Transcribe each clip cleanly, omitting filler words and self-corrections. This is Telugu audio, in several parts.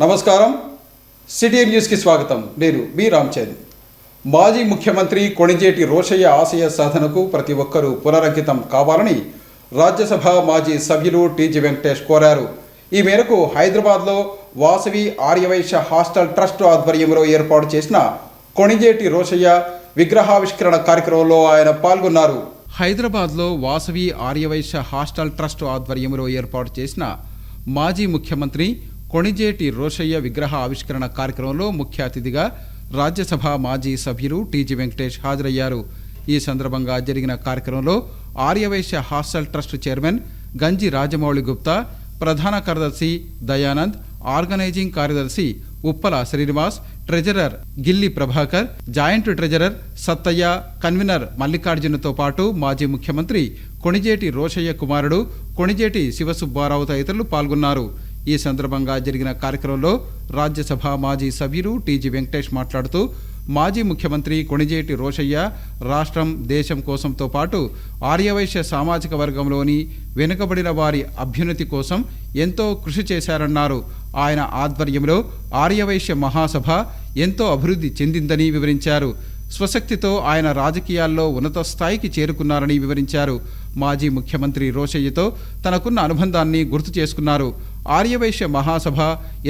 నమస్కారం, సిటిఎన్ న్యూస్కి స్వాగతం. నేను బి రామచంద్. మాజీ ముఖ్యమంత్రి కొణిజేటి రోషయ్య ఆశయ సాధనకు ప్రతి ఒక్కరూ పునరంకితం కావాలని రాజ్యసభ మాజీ సభ్యులు టీజీ వెంకటేష్ కోరారు. ఈ మేరకు హైదరాబాద్లో వాసవి ఆర్యవైశ్య హాస్టల్ ట్రస్ట్ ఆధ్వర్యంలో ఏర్పాటు చేసిన కొణిజేటి రోషయ్య విగ్రహావిష్కరణ కార్యక్రమంలో ఆయన పాల్గొన్నారు. హైదరాబాద్లో వాసవి ఆర్యవైశ్య హాస్టల్ ట్రస్ట్ ఆధ్వర్యంలో ఏర్పాటు చేసిన మాజీ ముఖ్యమంత్రి కొణిజేటి రోషయ్య విగ్రహ ఆవిష్కరణ కార్యక్రమంలో ముఖ్య అతిథిగా రాజ్యసభ మాజీ సభ్యులు టీజీ వెంకటేష్ హాజరయ్యారు. ఈ సందర్భంగా జరిగిన కార్యక్రమంలో ఆర్యవైశ్య హాస్టల్ ట్రస్ట్ చైర్మన్ గంజి రాజమౌళి గుప్తా, ప్రధాన కార్యదర్శి దయానంద్, ఆర్గనైజింగ్ కార్యదర్శి Uppala Srinivas, treasurer Gilli Prabhakar, joint treasurer Sattaiah, convener మల్లికార్జునతో పాటు మాజీ ముఖ్యమంత్రి కొణిజేటి రోషయ్య కుమారుడు కొణిజేటి శివసుబ్బారావు తదితరులు పాల్గొన్నారు. ఈ సందర్భంగా జరిగిన కార్యక్రమంలో రాజ్యసభ మాజీ సభ్యులు టీజీ వెంకటేష్ మాట్లాడుతూ, మాజీ ముఖ్యమంత్రి కొణిజేటి రోషయ్య రాష్ట్రం, దేశం కోసంతో పాటు ఆర్యవైశ్య సామాజిక వర్గంలోని వెనుకబడిన వారి అభ్యున్నతి కోసం ఎంతో కృషి చేశారన్నారు. ఆయన ఆధ్వర్యంలో ఆర్యవైశ్య మహాసభ ఎంతో అభివృద్ధి చెందిందని వివరించారు. స్వశక్తితో ఆయన రాజకీయాల్లో ఉన్నత స్థాయికి చేరుకున్నారని వివరించారు. మాజీ ముఖ్యమంత్రి రోషయ్యతో తనకున్న అనుబంధాన్ని గుర్తు చేసుకున్నారు. ఆర్యవైశ్య మహాసభ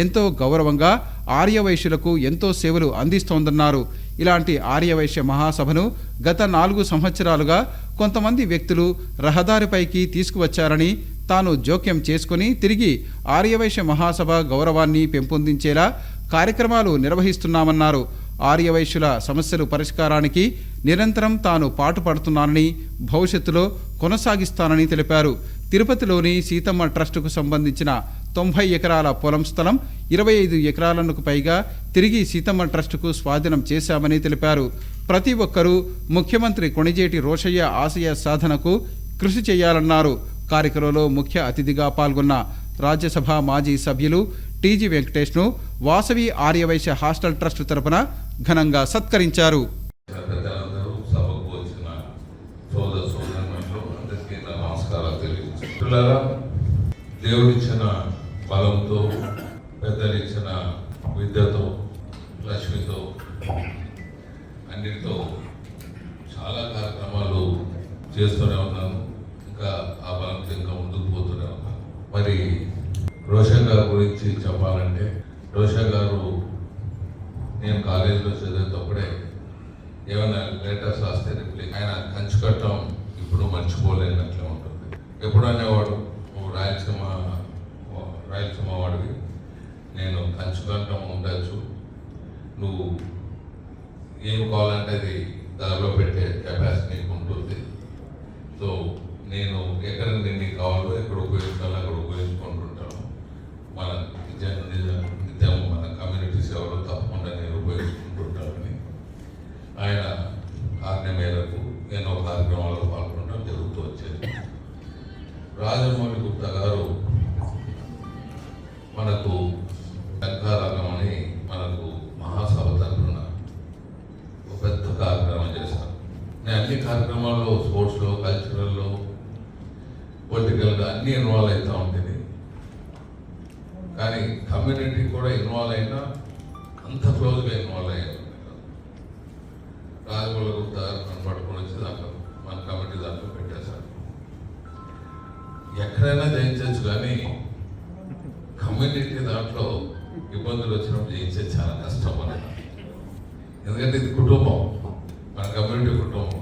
ఎంతో గౌరవంగా ఆర్యవైశ్యులకు ఎంతో సేవలు అందిస్తోందన్నారు. ఇలాంటి ఆర్యవైశ్య మహాసభను గత 4 సంవత్సరాలుగా కొంతమంది వ్యక్తులు రహదారిపైకి తీసుకువచ్చారని, తాను జోక్యం చేసుకుని తిరిగి ఆర్యవైశ్య మహాసభ గౌరవాన్ని పెంపొందించేలా కార్యక్రమాలు నిర్వహిస్తున్నామన్నారు. ఆర్యవైశ్యుల సమస్యలు పరిష్కారానికి నిరంతరం తాను పాటుపడుతున్నానని, భవిష్యత్తులో కొనసాగిస్తానని తెలిపారు. తిరుపతిలోని సీతమ్మ ట్రస్టుకు సంబంధించిన 90 ఎకరాల పొలం స్థలం 25 ఎకరాలకు పైగా తిరిగి సీతమ్మ ట్రస్టుకు స్వాధీనం చేశామని తెలిపారు. ప్రతి ఒక్కరూ ముఖ్యమంత్రి కొణిజేటి రోషయ్య ఆశయ సాధనకు కృషి చేయాలన్నారు. కార్యక్రమంలో ముఖ్య అతిథిగా పాల్గొన్న రాజ్యసభ మాజీ సభ్యులు టీజీ వెంకటేష్ను వాసవి ఆర్యవైశ్య హాస్టల్ ట్రస్ట్ తరపున ఘనంగా సత్కరించారు. దేవుడిచ్చిన బలంతో, పెద్దలిచ్చిన విద్యతో, లక్ష్మితో, అన్నిటితో చాలా కార్యక్రమాలు చేస్తూనే ఉన్నాను. ఇంకా ఆ బలంతో ఇంకా ముందుకు పోతూనే ఉన్నాను. మరి రోషయ్య గారి గురించి చెప్పాలంటే, రోషయ్య గారు నేను కాలేజీలో చదివేటప్పుడే ఏమైనా లెటర్స్ రాస్తే రిప్లై, ఆయన కంచుకట్టం ఇప్పుడు మర్చిపోలేనట్లే ఉంటుంది. ఎప్పుడు అనేవాడు, రాయలసీమ వాడివి, నేను కంచుకట్టం ఉండొచ్చు, నువ్వు ఏం కావాలంటే అది దారిలో పెట్టే కెపాసిటీ నీకు ఉంటుంది. సో నేను ఎక్కడ నీకు కావాలో ఎక్కడ ఉపయోగించాలో అక్కడ ఉపయోగించుకుంటుంటాను. మన నిత్యం మన కమ్యూనిటీ సేవలో తప్పకుండా నేను ఉపయోగించుకుంటుంటానని ఆయన ఆజ్ఞ మేరకు ఎన్నో కార్యక్రమాల్లో పాల్గొనడం జరుగుతూ వచ్చేది. రాజమౌళి గుప్తా గారు మనకు శంఖారాగం అని మనకు మహాసభ తరఫున ఒక పెద్ద కార్యక్రమం చేశారు. నేను అన్ని కార్యక్రమాల్లో, స్పోర్ట్స్లో, కల్చరల్లో, పొలిటికల్గా అన్నీ ఇన్వాల్వ్ అవుతూ ఉంటుంది. కానీ కమ్యూనిటీ కూడా ఇన్వాల్వ్ అయినా అంత క్లోజ్గా ఇన్వాల్వ్ అయ్యారు. రాజమౌళి గుప్తా మనం పట్టుకొని వచ్చి దాంట్లో మన కమిటీ దాంట్లో పెట్టేశారు. ఎక్కడైనా జయించవచ్చు, కానీ కమ్యూనిటీ దాంట్లో ఇబ్బందులు వచ్చినప్పుడు జయించేది చాలా కష్టం అన్నమాట. ఎందుకంటే ఇది కుటుంబం, మన కమ్యూనిటీ కుటుంబం.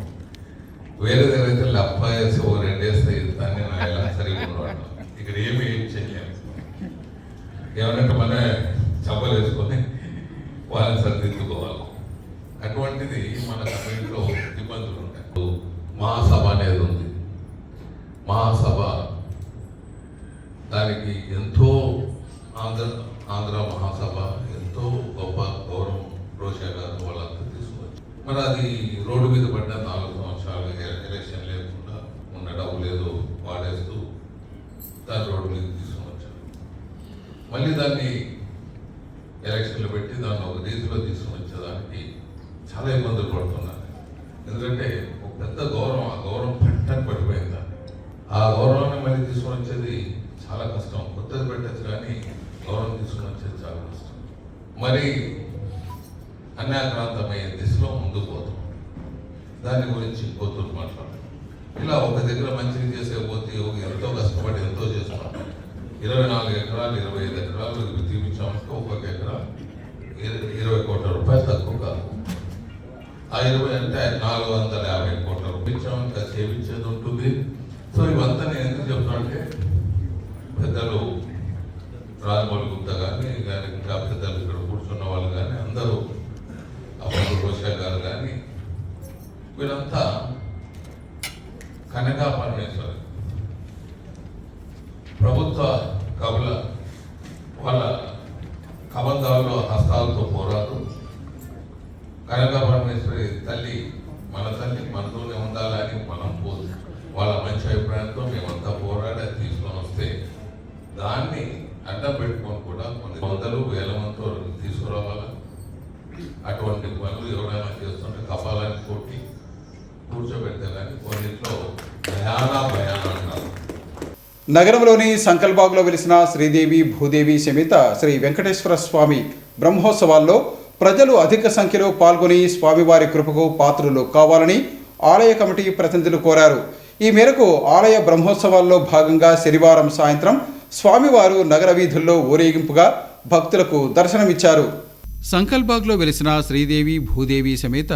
వేరే దగ్గర అయితే లెప్పేసి ఓ 2 వేస్తే దాన్ని ఎలా సరిగా ఉండేవాడు. ఇక్కడ ఏం చేయలేము. ఏమనంటే మనమే చప్పలు వేసుకొని వాళ్ళని సరిదిద్దుకోవాలి. అటువంటిది మన కమ్యూనిటీలో ఇబ్బందులు ఉంటాయి. మహాసభ అనేది ఉంది. మహాసభ దానికి ఎంతో ఆంధ్ర మహాసభ ఎంతో గొప్ప గౌరవం రోషయ్య గారు వాళ్ళంతా తీసుకోవచ్చు. మరి అది రోడ్డు మీద పడ్డ 4 సంవత్సరాలు ఎలక్షన్ లేకుండా ఉన్న డబ్బు లేదు వాడేస్తూ దాన్ని రోడ్డు మీద తీసుకొని వచ్చారు. మళ్ళీ దాన్ని ఎలక్షన్లు పెట్టి దాన్ని ఒక రీతిలో తీసుకొని వచ్చేదానికి చాలా ఇబ్బందులు పడుతున్నారు. ఎందుకంటే ఒక పెద్ద గౌరవం, ఆ గౌరవం పట్టని పడిపోయింది. ఆ గౌరవాన్ని మళ్ళీ తీసుకొని వచ్చేది చాలా కష్టం. కొత్తది పెట్టచ్చు, కానీ గౌరవం తీసుకొని వచ్చేది చాలా కష్టం. దాని గురించి పోతున్న మాట్లాడాలి. ఇలా ఒక దగ్గర మంచిగా చేసే పోతే ఎంతో కష్టపడి ఎంతో చేస్తాం. 24 ఎకరాలు 25 ఎకరాలు తీపించామంటే ఒక్కొక్క ఎకరా 20 కోట్ల రూపాయలు తక్కువ కాదు. ఆ 20 అంటే 450 కోట్ల రూపాయలు ఇంకా చేయించేది ఉంటుంది. సో ఇవంతా నేను ఎందుకు చెప్తానంటే పెద్దలు రాజమౌళి గుప్తా కానీ ఇంకా పెద్దలు ఇక్కడ కూర్చున్న వాళ్ళు కానీ అందరూ అప్పుడు రోషా గారు కానీ వీళ్ళంతా కనకా పరమేశ్వరి ప్రభుత్వ కవుల వాళ్ళ కబంధాల్లో హస్తాలతో పోరాడు. కనకా పరమేశ్వరి తల్లి మన తల్లి మనతోనే ఉండాలని మనం వాళ్ళ మంచి అభిప్రాయంతో మేమంతా పోరాడి తీసుకొని వస్తే దాన్ని అడ్డం పెట్టుకొని కూడా కొన్ని వందలు వేల మందితో తీసుకురావాలా. అటువంటి పనులు ఎవరైనా చేస్తుంటే కపాలని కొట్టి కూర్చోబెడితే కానీ కొన్నిట్లో భయానా అంటారు. నగరంలోని సంకల్బాగ్లో వెలిసిన శ్రీదేవి భూదేవి సమేత శ్రీ వెంకటేశ్వర స్వామి బ్రహ్మోత్సవాల్లో ప్రజలు అధిక సంఖ్యలో పాల్గొని స్వామివారి కృపకు పాత్రులు కావాలని ఆలయ కమిటీ ప్రతినిధులు కోరారు. ఈ మేరకు ఆలయ బ్రహ్మోత్సవాల్లో భాగంగా శనివారం సాయంత్రం స్వామివారు నగర వీధుల్లో ఊరేగింపుగా భక్తులకు దర్శనమిచ్చారు. సంకల్బాగ్లో వెలిసిన శ్రీదేవి భూదేవి సమేత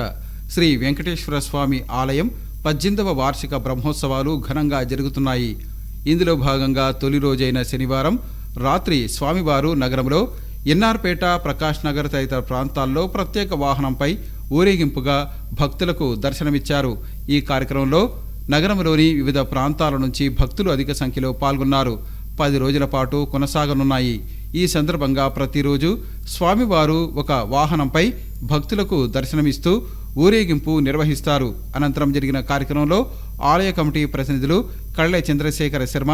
శ్రీ వెంకటేశ్వర స్వామి ఆలయం 18వ వార్షిక బ్రహ్మోత్సవాలు ఘనంగా జరుగుతున్నాయి. ఇందులో భాగంగా తొలి రోజైన శనివారం రాత్రి స్వామివారు నగరంలో ఎన్ఆర్పేట, ప్రకాష్ నగర్ తదితర ప్రాంతాల్లో ప్రత్యేక వాహనంపై ఊరేగింపుగా భక్తులకు దర్శనమిచ్చారు. ఈ కార్యక్రమంలో నగరంలోని వివిధ ప్రాంతాల నుంచి భక్తులు అధిక సంఖ్యలో పాల్గొన్నారు. 10 రోజుల పాటు కొనసాగనున్నాయి. ఈ సందర్భంగా ప్రతిరోజు స్వామివారు ఒక వాహనంపై భక్తులకు దర్శనమిస్తూ ఊరేగింపు నిర్వహిస్తారు. అనంతరం జరిగిన కార్యక్రమంలో ఆలయ కమిటీ ప్రతినిధులు కళ్ళె చంద్రశేఖర శర్మ,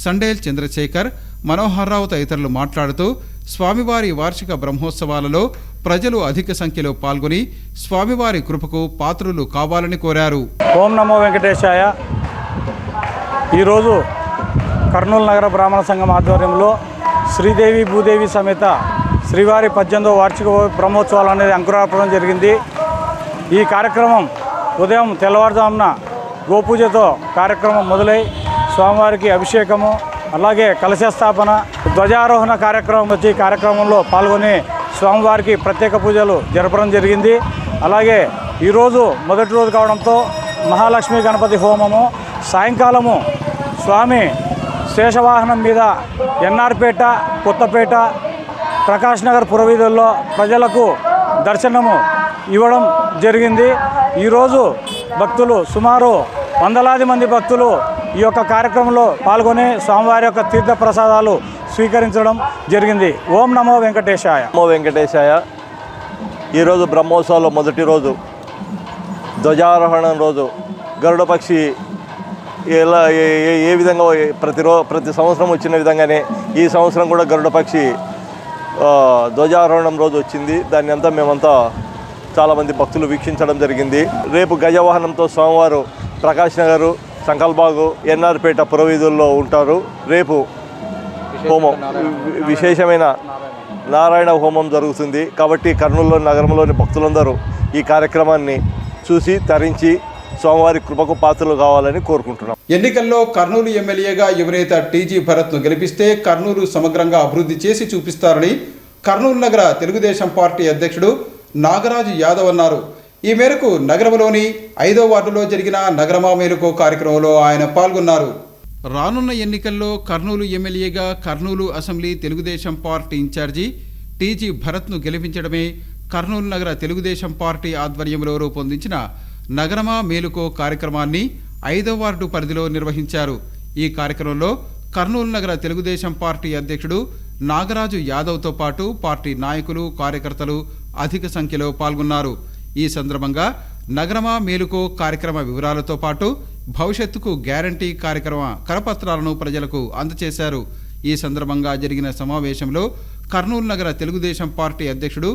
సండేల్ చంద్రశేఖర్, మనోహర్ రావు తదితరులు మాట్లాడుతూ స్వామివారి వార్షిక బ్రహ్మోత్సవాలలో ప్రజలు అధిక సంఖ్యలో పాల్గొని స్వామివారి కృపకు పాత్రులు కావాలని కోరారు. ఓం నమో వెంకటేశాయ. ఈరోజు కర్నూలు నగర బ్రాహ్మణ సంఘం ఆధ్వర్యంలో శ్రీదేవి భూదేవి సమేత శ్రీవారి 18వ వార్షిక బ్రహ్మోత్సవాలు అనేది అంకురార్పణం జరిగింది. ఈ కార్యక్రమం ఉదయం తెల్లవారుజామున గోపూజతో కార్యక్రమం మొదలై స్వామివారికి అభిషేకము, అలాగే కలశస్థాపన, ధ్వజారోహణ కార్యక్రమం వచ్చి కార్యక్రమంలో పాల్గొని స్వామివారికి ప్రత్యేక పూజలు జరపడం జరిగింది. అలాగే ఈరోజు మొదటి రోజు కావడంతో మహాలక్ష్మి గణపతి హోమము, సాయంకాలము స్వామి శేషవాహనం మీద ఎన్ఆర్పేట, కొత్తపేట, ప్రకాష్ నగర్ పురవీధుల్లో ప్రజలకు దర్శనము ఇవ్వడం జరిగింది. ఈరోజు భక్తులు సుమారు వందలాది మంది భక్తులు ఈ యొక్క కార్యక్రమంలో పాల్గొని స్వామివారి యొక్క తీర్థ ప్రసాదాలు స్వీకరించడం జరిగింది. ఓం నమో వెంకటేశాయ. నమో వెంకటేశాయ. ఈరోజు బ్రహ్మోత్సవాల్లో మొదటి రోజు ధ్వజారోహణం రోజు గరుడ పక్షి ఎలా ఏ విధంగా ప్రతి సంవత్సరం వచ్చిన విధంగానే ఈ సంవత్సరం కూడా గరుడ పక్షి ధ్వజారోహణం రోజు వచ్చింది. దాన్ని అంతా మేమంతా చాలామంది భక్తులు వీక్షించడం జరిగింది. రేపు గజవాహనంతో స్వామివారు ప్రకాష్ నగరు, సంకల్బాగు, ఎన్ఆర్పేట పురవీధుల్లో ఉంటారు. రేపు హోమం, విశేషమైన నారాయణ హోమం జరుగుతుంది. కాబట్టి కర్నూలు నగరంలోని భక్తులందరూ ఈ కార్యక్రమాన్ని చూసి తరించి స్వామివారి కృపకు పాత్రలు కావాలని కోరుకుంటున్నాం. ఎన్నికల్లో కర్నూలు ఎమ్మెల్యేగా యువనేత టీజీ భరత్ను గెలిపిస్తే కర్నూలు సమగ్రంగా అభివృద్ధి చేసి చూపిస్తారని కర్నూలు నగర తెలుగుదేశం పార్టీ అధ్యక్షుడు నాగరాజు యాదవ్ అన్నారు. ఈ మేరకు నగరంలోని 5వ వార్డులో జరిగిన నగరమా మేలుకో కార్యక్రమంలో ఆయన పాల్గొన్నారు. రానున్న ఎన్నికల్లో కర్నూలు ఎమ్మెల్యేగా Kurnool assembly Telugu Desam party in charge TG భరత్ను గెలిపించడమే కర్నూలు నగర తెలుగుదేశం పార్టీ ఆధ్వర్యంలో రూపొందించిన నగరమా మేలుకో కార్యక్రమాన్ని 5వ వార్డు పరిధిలో నిర్వహించారు. ఈ కార్యక్రమంలో కర్నూలు నగర తెలుగుదేశం పార్టీ అధ్యక్షుడు నాగరాజు యాదవ్తో పాటు పార్టీ నాయకులు, కార్యకర్తలు అధిక సంఖ్యలో పాల్గొన్నారు. ఈ సందర్భంగా నగరమా మేలుకో కార్యక్రమ వివరాలతో పాటు భవిష్యత్తుకు గ్యారంటీ కార్యక్రమ కరపత్రాలను ప్రజలకు అందజేశారు. ఈ సందర్భంగా జరిగిన సమావేశంలో కర్నూలు నగర తెలుగుదేశం పార్టీ అధ్యక్షుడు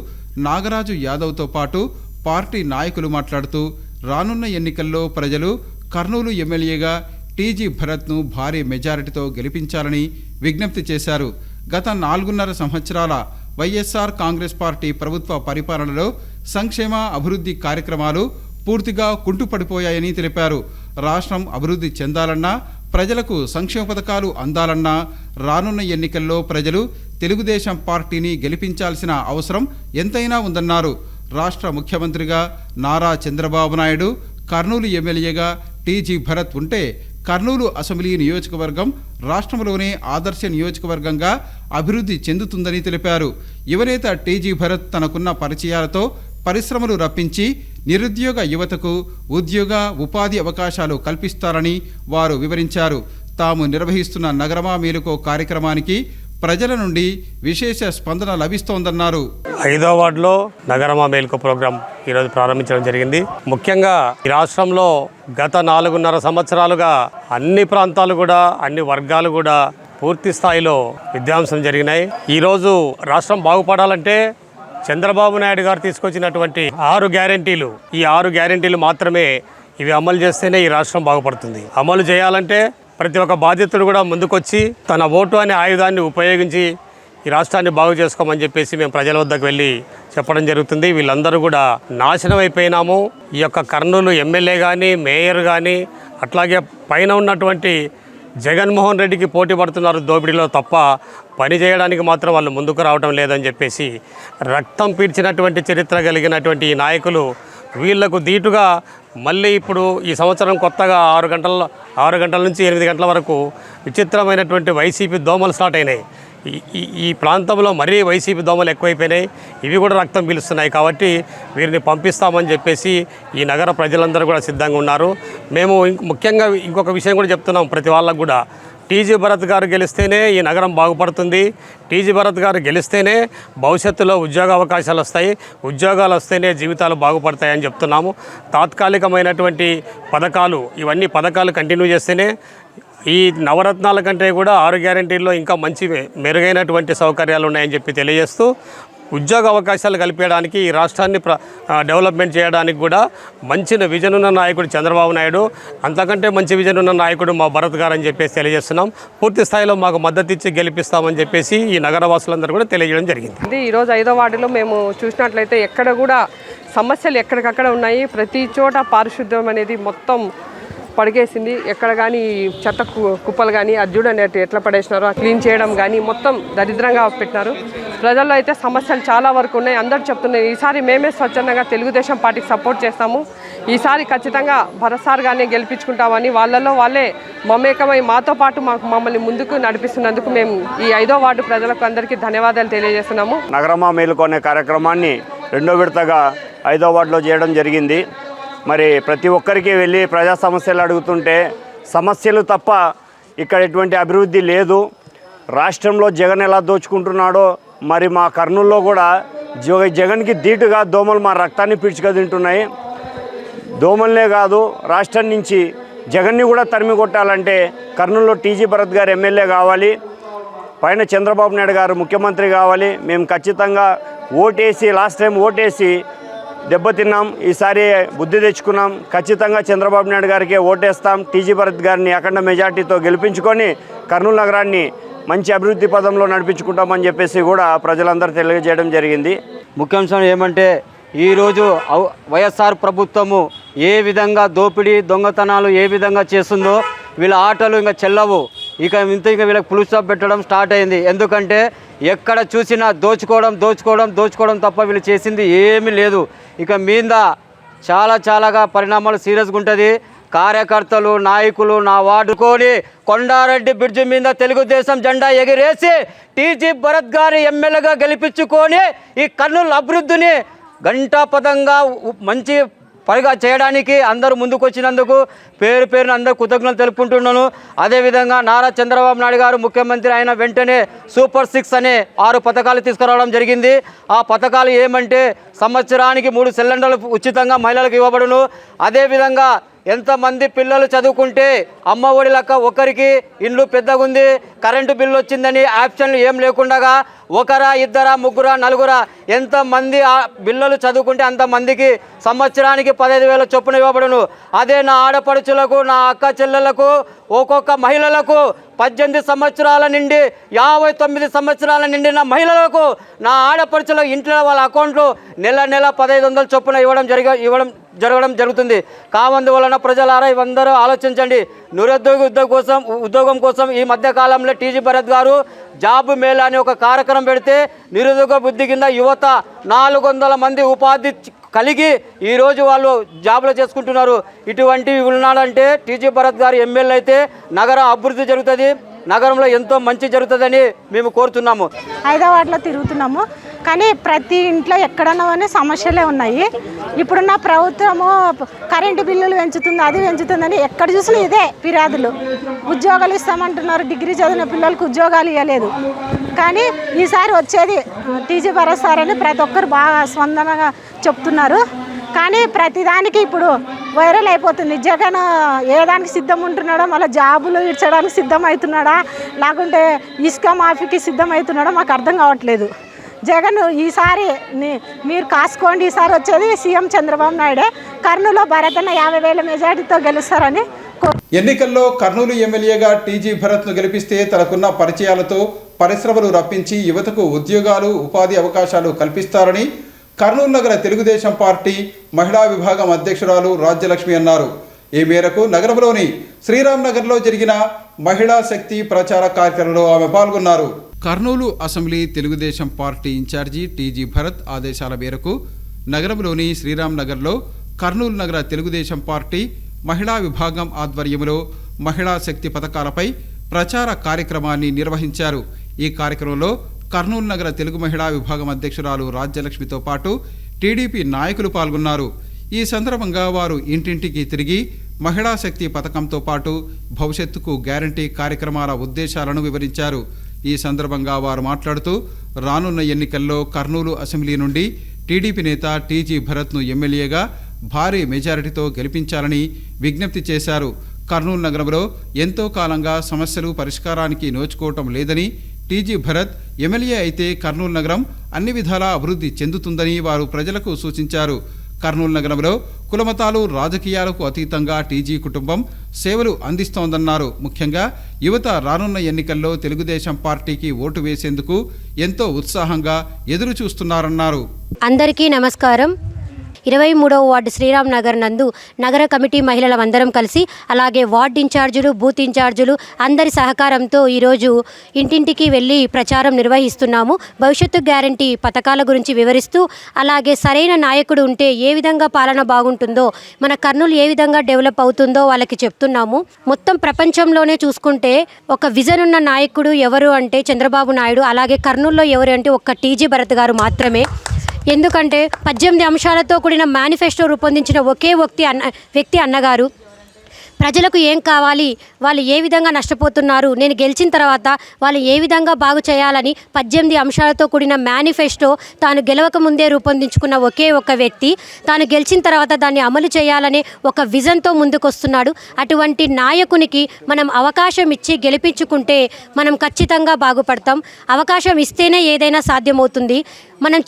నాగరాజు యాదవ్తో పాటు పార్టీ నాయకులు మాట్లాడుతూ రానున్న ఎన్నికల్లో ప్రజలు కర్నూలు ఎమ్మెల్యేగా టీజీ భరత్ను భారీ మెజారిటీతో గెలిపించాలని విజ్ఞప్తి చేశారు. గత 4.5 సంవత్సరాల వైఎస్ఆర్ కాంగ్రెస్ పార్టీ ప్రభుత్వ పరిపాలనలో సంక్షేమ అభివృద్ధి కార్యక్రమాలు పూర్తిగా కుంటుపడిపోయాయని తెలిపారు. రాష్ట్రం అభివృద్ధి చెందాలన్నా, ప్రజలకు సంక్షేమ పథకాలు అందాలన్నా రానున్న ఎన్నికల్లో ప్రజలు తెలుగుదేశం పార్టీని గెలిపించాల్సిన అవసరం ఎంతైనా ఉందన్నారు. రాష్ట్ర ముఖ్యమంత్రిగా నారా చంద్రబాబు నాయుడు, కర్నూలు ఎమ్మెల్యేగా టీజీ భరత్ ఉంటే కర్నూలు అసెంబ్లీ నియోజకవర్గం రాష్ట్రంలోనే ఆదర్శ నియోజకవర్గంగా అభివృద్ధి చెందుతుందని తెలిపారు. యువనేత టీజీ భరత్ తనకున్న పరిచయాలతో పరిశ్రమలు రప్పించి నిరుద్యోగ యువతకు ఉద్యోగ ఉపాధి అవకాశాలు కల్పిస్తారని వారు వివరించారు. తాము నిర్వహిస్తున్న నగరమా మేలుకో కార్యక్రమానికి ప్రజల నుండి విశేష స్పందన లభిస్తోందన్నారు. 5వ వార్డులో నగరమా మేలుకో ప్రోగ్రాం ఈరోజు ప్రారంభించడం జరిగింది. ముఖ్యంగా ఈ రాష్ట్రంలో గత 4.5 సంవత్సరాలుగా అన్ని ప్రాంతాలు కూడా, అన్ని వర్గాలు కూడా పూర్తి స్థాయిలో విధ్వంసం జరిగినాయి. ఈరోజు రాష్ట్రం బాగుపడాలంటే చంద్రబాబు నాయుడు గారు తీసుకొచ్చినటువంటి 6 గ్యారెంటీలు, ఈ 6 గ్యారెంటీలు మాత్రమే ఇవి అమలు చేస్తేనే ఈ రాష్ట్రం బాగుపడుతుంది. అమలు చేయాలంటే ప్రతి ఒక్క బాధ్యతలు కూడా ముందుకొచ్చి తన ఓటు అనే ఆయుధాన్ని ఉపయోగించి ఈ రాష్ట్రాన్ని బాగు చేసుకోమని చెప్పేసి మేము ప్రజల వద్దకు వెళ్ళి చెప్పడం జరుగుతుంది. వీళ్ళందరూ కూడా నాశనం అయిపోయినాము. ఈ యొక్క కర్నూలు ఎమ్మెల్యే కానీ, మేయర్ కానీ, అట్లాగే పైన ఉన్నటువంటి జగన్మోహన్ రెడ్డికి పోటీ పడుతున్నారు దోపిడీలో తప్ప పని చేయడానికి మాత్రం వాళ్ళు ముందుకు రావడం లేదని చెప్పేసి రక్తం పీల్చినటువంటి చరిత్ర కలిగినటువంటి ఈ నాయకులు వీళ్లకు దీటుగా మళ్ళీ ఇప్పుడు ఈ సంవత్సరం కొత్తగా 6 గంటల నుంచి 8 గంటల వరకు విచిత్రమైనటువంటి వైసీపీ దోమలు స్టార్ట్ అయినాయి. ఈ ప్రాంతంలో మరీ వైసీపీ దోమలు ఎక్కువైపోయినాయి. ఇవి కూడా రక్తం పీలుస్తున్నాయి. కాబట్టి వీరిని పంపిస్తామని చెప్పేసి ఈ నగర ప్రజలందరూ కూడా సిద్ధంగా ఉన్నారు. మేము ముఖ్యంగా ఇంకొక విషయం కూడా చెప్తున్నాం ప్రతి వాళ్ళకు కూడా, టీజీ భరత్ గారు గెలిస్తేనే ఈ నగరం బాగుపడుతుంది. టీజీ భరత్ గారు గెలిస్తేనే భవిష్యత్తులో ఉద్యోగ అవకాశాలు వస్తాయి. ఉద్యోగాలు వస్తేనే జీవితాలు బాగుపడతాయని చెప్తున్నాము. తాత్కాలికమైనటువంటి పథకాలు, ఇవన్నీ పథకాలు కంటిన్యూ చేస్తేనే ఈ నవరత్నాల కంటే కూడా 6 గ్యారెంటీల్లో ఇంకా మంచి మెరుగైనటువంటి సౌకర్యాలు ఉన్నాయని చెప్పి తెలియజేస్తూ, ఉద్యోగ అవకాశాలు కల్పించడానికి ఈ రాష్ట్రాన్ని డెవలప్మెంట్ చేయడానికి కూడా మంచి విజన్ ఉన్న నాయకుడు చంద్రబాబు నాయుడు, అంతకంటే మంచి విజన్ ఉన్న నాయకుడు మా భరత్ గారు అని చెప్పేసి తెలియజేస్తున్నాం. పూర్తి స్థాయిలో మాకు మద్దతు ఇచ్చి గెలిపిస్తామని చెప్పేసి ఈ నగరవాసులందరూ కూడా తెలియజేయడం జరిగింది. ఈరోజు 5వ వార్డులో మేము చూసినట్లయితే ఎక్కడ కూడా సమస్యలు ఎక్కడికక్కడ ఉన్నాయి. ప్రతి చోట పారిశుద్ధ్యం అనేది మొత్తం పడిగేసింది. ఎక్కడ కానీ చెత్త కుప్పలు కానీ అది చూడండి ఎట్లా పడేసినారో, క్లీన్ చేయడం కానీ మొత్తం దరిద్రంగా పెట్టినారు. ప్రజల్లో అయితే సమస్యలు చాలా వరకు ఉన్నాయి. అందరూ చెప్తున్నారు ఈసారి మేమే స్వచ్ఛందంగా తెలుగుదేశం పార్టీకి సపోర్ట్ చేస్తాము, ఈసారి ఖచ్చితంగా భరత్ సార్ గానే గెలిపించుకుంటామని వాళ్ళలో వాళ్ళే మమేకమై మాతో పాటు మమ్మల్ని ముందుకు నడిపిస్తున్నందుకు మేము ఈ 5వ వార్డు ప్రజలకు అందరికీ ధన్యవాదాలు తెలియజేస్తున్నాము. నగరమా మేలుకో అనే కార్యక్రమాన్ని 2వ విడతగా 5వ వార్డులో చేయడం జరిగింది. మరి ప్రతి ఒక్కరికి వెళ్ళి ప్రజా సమస్యలు అడుగుతుంటే సమస్యలు తప్ప ఇక్కడ ఎటువంటి అభివృద్ధి లేదు. రాష్ట్రంలో జగన్ ఎలా దోచుకుంటున్నాడో మరి మా కర్నూలులో కూడా జగన్కి ధీటుగా దోమలు మా రక్తాన్ని పీల్చుక తింటున్నాయి. దోమలనే కాదు, రాష్ట్రం నుంచి జగన్ని కూడా తరిమి కొట్టాలంటే కర్నూలులో టీజీ భరత్ గారు ఎమ్మెల్యే కావాలి, పైన చంద్రబాబు నాయుడు గారు ముఖ్యమంత్రి కావాలి. మేము ఖచ్చితంగా ఓటేసి, లాస్ట్ టైం ఓటేసి దెబ్బతిన్నాం, ఈసారి బుద్ధి తెచ్చుకున్నాం. ఖచ్చితంగా చంద్రబాబు నాయుడు గారికి ఓటేస్తాం. టీజీ భరత్ గారిని అఖండ మెజార్టీతో గెలిపించుకొని కర్నూలు నగరాన్ని మంచి అభివృద్ధి పదంలో నడిపించుకుంటామని చెప్పేసి కూడా ప్రజలందరూ తెలియజేయడం జరిగింది. ముఖ్యాంశం ఏమంటే ఈరోజు వైఎస్ఆర్ ప్రభుత్వము ఏ విధంగా దోపిడీ దొంగతనాలు ఏ విధంగా చేస్తుందో వీళ్ళ ఆటలు ఇంకా చెల్లవు. ఇక వీళ్ళకి ఫుల్ స్టాప్ పెట్టడం స్టార్ట్ అయింది. ఎందుకంటే ఎక్కడ చూసినా దోచుకోవడం తప్ప వీళ్ళు చేసింది ఏమీ లేదు. ఇక మీద చాలాగా పరిణామాలు సీరియస్గా ఉంటుంది. కార్యకర్తలు, నాయకులు నా వాడుకొని కొండారెడ్డి బ్రిడ్జి మీద తెలుగుదేశం జెండా ఎగిరేసి టీజీ భరత్ గారి ఎమ్మెల్యేగా గెలిపించుకొని ఈ కర్నూలు అభివృద్ధిని గంటాపదంగా మంచి పనిగా చేయడానికి అందరూ ముందుకు వచ్చినందుకు పేరున అందరూ కృతజ్ఞతలు తెలుపుకుంటున్నాను. అదేవిధంగా నారా చంద్రబాబు నాయుడు గారు ముఖ్యమంత్రి అయిన వెంటనే సూపర్ 6 అనే 6 పథకాలు తీసుకురావడం జరిగింది. ఆ పథకాలు ఏమంటే సంవత్సరానికి 3 సిలిండర్లు ఉచితంగా మహిళలకు ఇవ్వబడును. అదేవిధంగా ఎంతమంది పిల్లలు చదువుకుంటే అమ్మ ఒడి లెక్క ఒకరికి ఇండ్లు పెద్దగుంది, కరెంటు బిల్లు వచ్చిందని ఆప్షన్లు ఏం లేకుండా 1, 2, 3, 4 ఎంతమంది బిల్లులు చదువుకుంటే అంతమందికి సంవత్సరానికి 15,000 చొప్పున ఇవ్వబడును. అదే నా ఆడపడుచులకు, నా అక్క చెల్లెలకు, ఒక్కొక్క మహిళలకు 18 సంవత్సరాల నుండి 59 సంవత్సరాల నిండిన మహిళలకు నా ఆడపడుచుల ఇంట్లో వాళ్ళ అకౌంట్లు నెల 1,500 చొప్పున ఇవ్వడం జరగడం జరుగుతుంది. కావందువలన ప్రజలారా ఇవందరూ ఆలోచించండి. ఉద్యోగం కోసం ఈ మధ్య కాలంలో టీజీ భరత్ గారు జాబ్ మేళా అని ఒక కార్యక్రమం పెడితే నిరుద్యోగ బుద్ధి కింద యువత 400 మంది ఉపాధి కలిగి ఈరోజు వాళ్ళు జాబులు చేసుకుంటున్నారు. ఇటువంటివి ఉన్నాడంటే టీజీ భరత్ గారు ఎమ్మెల్యే అయితే నగర అభివృద్ధి జరుగుతుంది, నగరంలో ఎంతో మంచి జరుగుతుందని మేము కోరుతున్నాము. హైదరాబాద్లో తిరుగుతున్నాము, కానీ ప్రతి ఇంట్లో ఎక్కడన్నా సమస్యలే ఉన్నాయి. ఇప్పుడున్న ప్రభుత్వము కరెంటు బిల్లులు పెంచుతుంది, అది పెంచుతుందని ఎక్కడ చూసినా ఇదే ఫిర్యాదులు. ఉద్యోగాలు ఇస్తామంటున్నారు, డిగ్రీ చదివిన పిల్లలకు ఉద్యోగాలు ఇవ్వలేదు. కానీ ఈసారి వచ్చేది టీజీ భరత్ సార్ అని ప్రతి ఒక్కరు బాగా స్పందనగా చెప్తున్నారు. కానీ ప్రతిదానికి ఇప్పుడు వైరల్ అయిపోతుంది. జగన్ ఏ దానికి సిద్ధం ఉంటున్నాడో, మళ్ళీ జాబులు ఇచ్చడానికి సిద్ధం అవుతున్నాడా, లేకుంటే ఇసుక మాఫీకి సిద్ధం అవుతున్నాడో మాకు అర్థం కావట్లేదు. జగన్ ఈసారి మీరు కాసుకోండి, ఈసారి వచ్చేది సీఎం చంద్రబాబు నాయుడే. కర్నూలులో భరతన్న 50,000 మెజార్టీతో గెలుస్తారని. ఎన్నికల్లో కర్నూలు ఎమ్మెల్యేగా టీజీ భరత్ను గెలిపిస్తే తనకున్న పరిచయాలతో పరిశ్రమలు రప్పించి యువతకు ఉద్యోగాలు, ఉపాధి అవకాశాలు కల్పిస్తారని కర్నూలు నగర తెలుగుదేశం పార్టీ మహిళా విభాగం అధ్యక్షురాలు రాజ్యలక్ష్మి అన్నారు. ఈ మేరకు నగరంలోని శ్రీరామ్ నగర్లో జరిగిన మహిళా శక్తి ప్రచార కార్యక్రమంలో ఆమె పాల్గొన్నారు. Kurnool assembly Telugu Desam party in charge TG Bharat ఆదేశాల మేరకు నగరంలోని శ్రీరామ్ నగర్లో కర్నూలు నగర తెలుగుదేశం పార్టీ మహిళా విభాగం ఆధ్వర్యంలో మహిళా శక్తి పథకాలపై ప్రచార కార్యక్రమాన్ని నిర్వహించారు. ఈ కార్యక్రమంలో కర్నూలు నగర తెలుగు మహిళా విభాగం అధ్యక్షురాలు రాజ్యలక్ష్మితో పాటు టీడీపీ నాయకులు పాల్గొన్నారు. ఈ సందర్భంగా వారు ఇంటింటికి తిరిగి మహిళా శక్తి పథకంతో పాటు భవిష్యత్తుకు గ్యారంటీ కార్యక్రమాల ఉద్దేశాలను వివరించారు. ఈ సందర్భంగా వారు మాట్లాడుతూ రానున్న ఎన్నికల్లో కర్నూలు అసెంబ్లీ నుండి టీడీపీ నేత టీజీ భరత్ను ఎమ్మెల్యేగా భారీ మెజారిటీతో గెలిపించాలని విజ్ఞప్తి చేశారు. కర్నూలు నగరంలో ఎంతో కాలంగా సమస్యలు పరిష్కారానికి నోచుకోవటం లేదని, టీజీ భరత్ ఎమ్మెల్యే అయితే కర్నూలు నగరం అన్ని విధాలా అభివృద్ధి చెందుతుందని వారు ప్రజలకు సూచించారు. కర్నూలు నగరంలో కులమతాలు రాజకీయాలకు అతీతంగా టీజీ కుటుంబం సేవలు అందిస్తోందన్నారు. ముఖ్యంగా యువత రానున్న ఎన్నికల్లో తెలుగుదేశం పార్టీకి ఓటు వేసేందుకు ఎంతో ఉత్సాహంగా ఎదురు చూస్తున్నారన్నారు. అందరికీ నమస్కారం. 23వ వార్డు శ్రీరామ్ నగర్ నందు నగర కమిటీ మహిళలందరం కలిసి, అలాగే వార్డు ఇన్ఛార్జీలు, బూత్ ఇన్ఛార్జీలు అందరి సహకారంతో ఈరోజు ఇంటింటికి వెళ్ళి ప్రచారం నిర్వహిస్తున్నాము. భవిష్యత్తు గ్యారంటీ పథకాల గురించి వివరిస్తూ, అలాగే సరైన నాయకుడు ఉంటే ఏ విధంగా పాలన బాగుంటుందో, మన కర్నూలు ఏ విధంగా డెవలప్ అవుతుందో వాళ్ళకి చెప్తున్నాము. మొత్తం ప్రపంచంలోనే చూసుకుంటే ఒక విజన్ ఉన్న నాయకుడు ఎవరు అంటే చంద్రబాబు నాయుడు, అలాగే కర్నూలులో ఎవరు అంటే ఒక్క టీజీ భరత్ గారు మాత్రమే. ఎందుకంటే 18 అంశాలతో కూడిన మేనిఫెస్టో రూపొందించిన ఒకే వ్యక్తి అన్నగారు. ప్రజలకు ఏం కావాలి, వాళ్ళు ఏ విధంగా నష్టపోతున్నారు, నేను గెలిచిన తర్వాత వాళ్ళు ఏ విధంగా బాగు చేయాలని 18 అంశాలతో కూడిన మేనిఫెస్టో తాను గెలవక ముందే రూపొందించుకున్న ఒకే ఒక వ్యక్తి. తాను గెలిచిన తర్వాత దాన్ని అమలు చేయాలనే ఒక విజన్తో ముందుకొస్తున్నాడు. అటువంటి నాయకునికి మనం అవకాశం ఇచ్చి గెలిపించుకుంటే మనం ఖచ్చితంగా బాగుపడతాం. అవకాశం ఇస్తేనే ఏదైనా సాధ్యమవుతుంది. మనం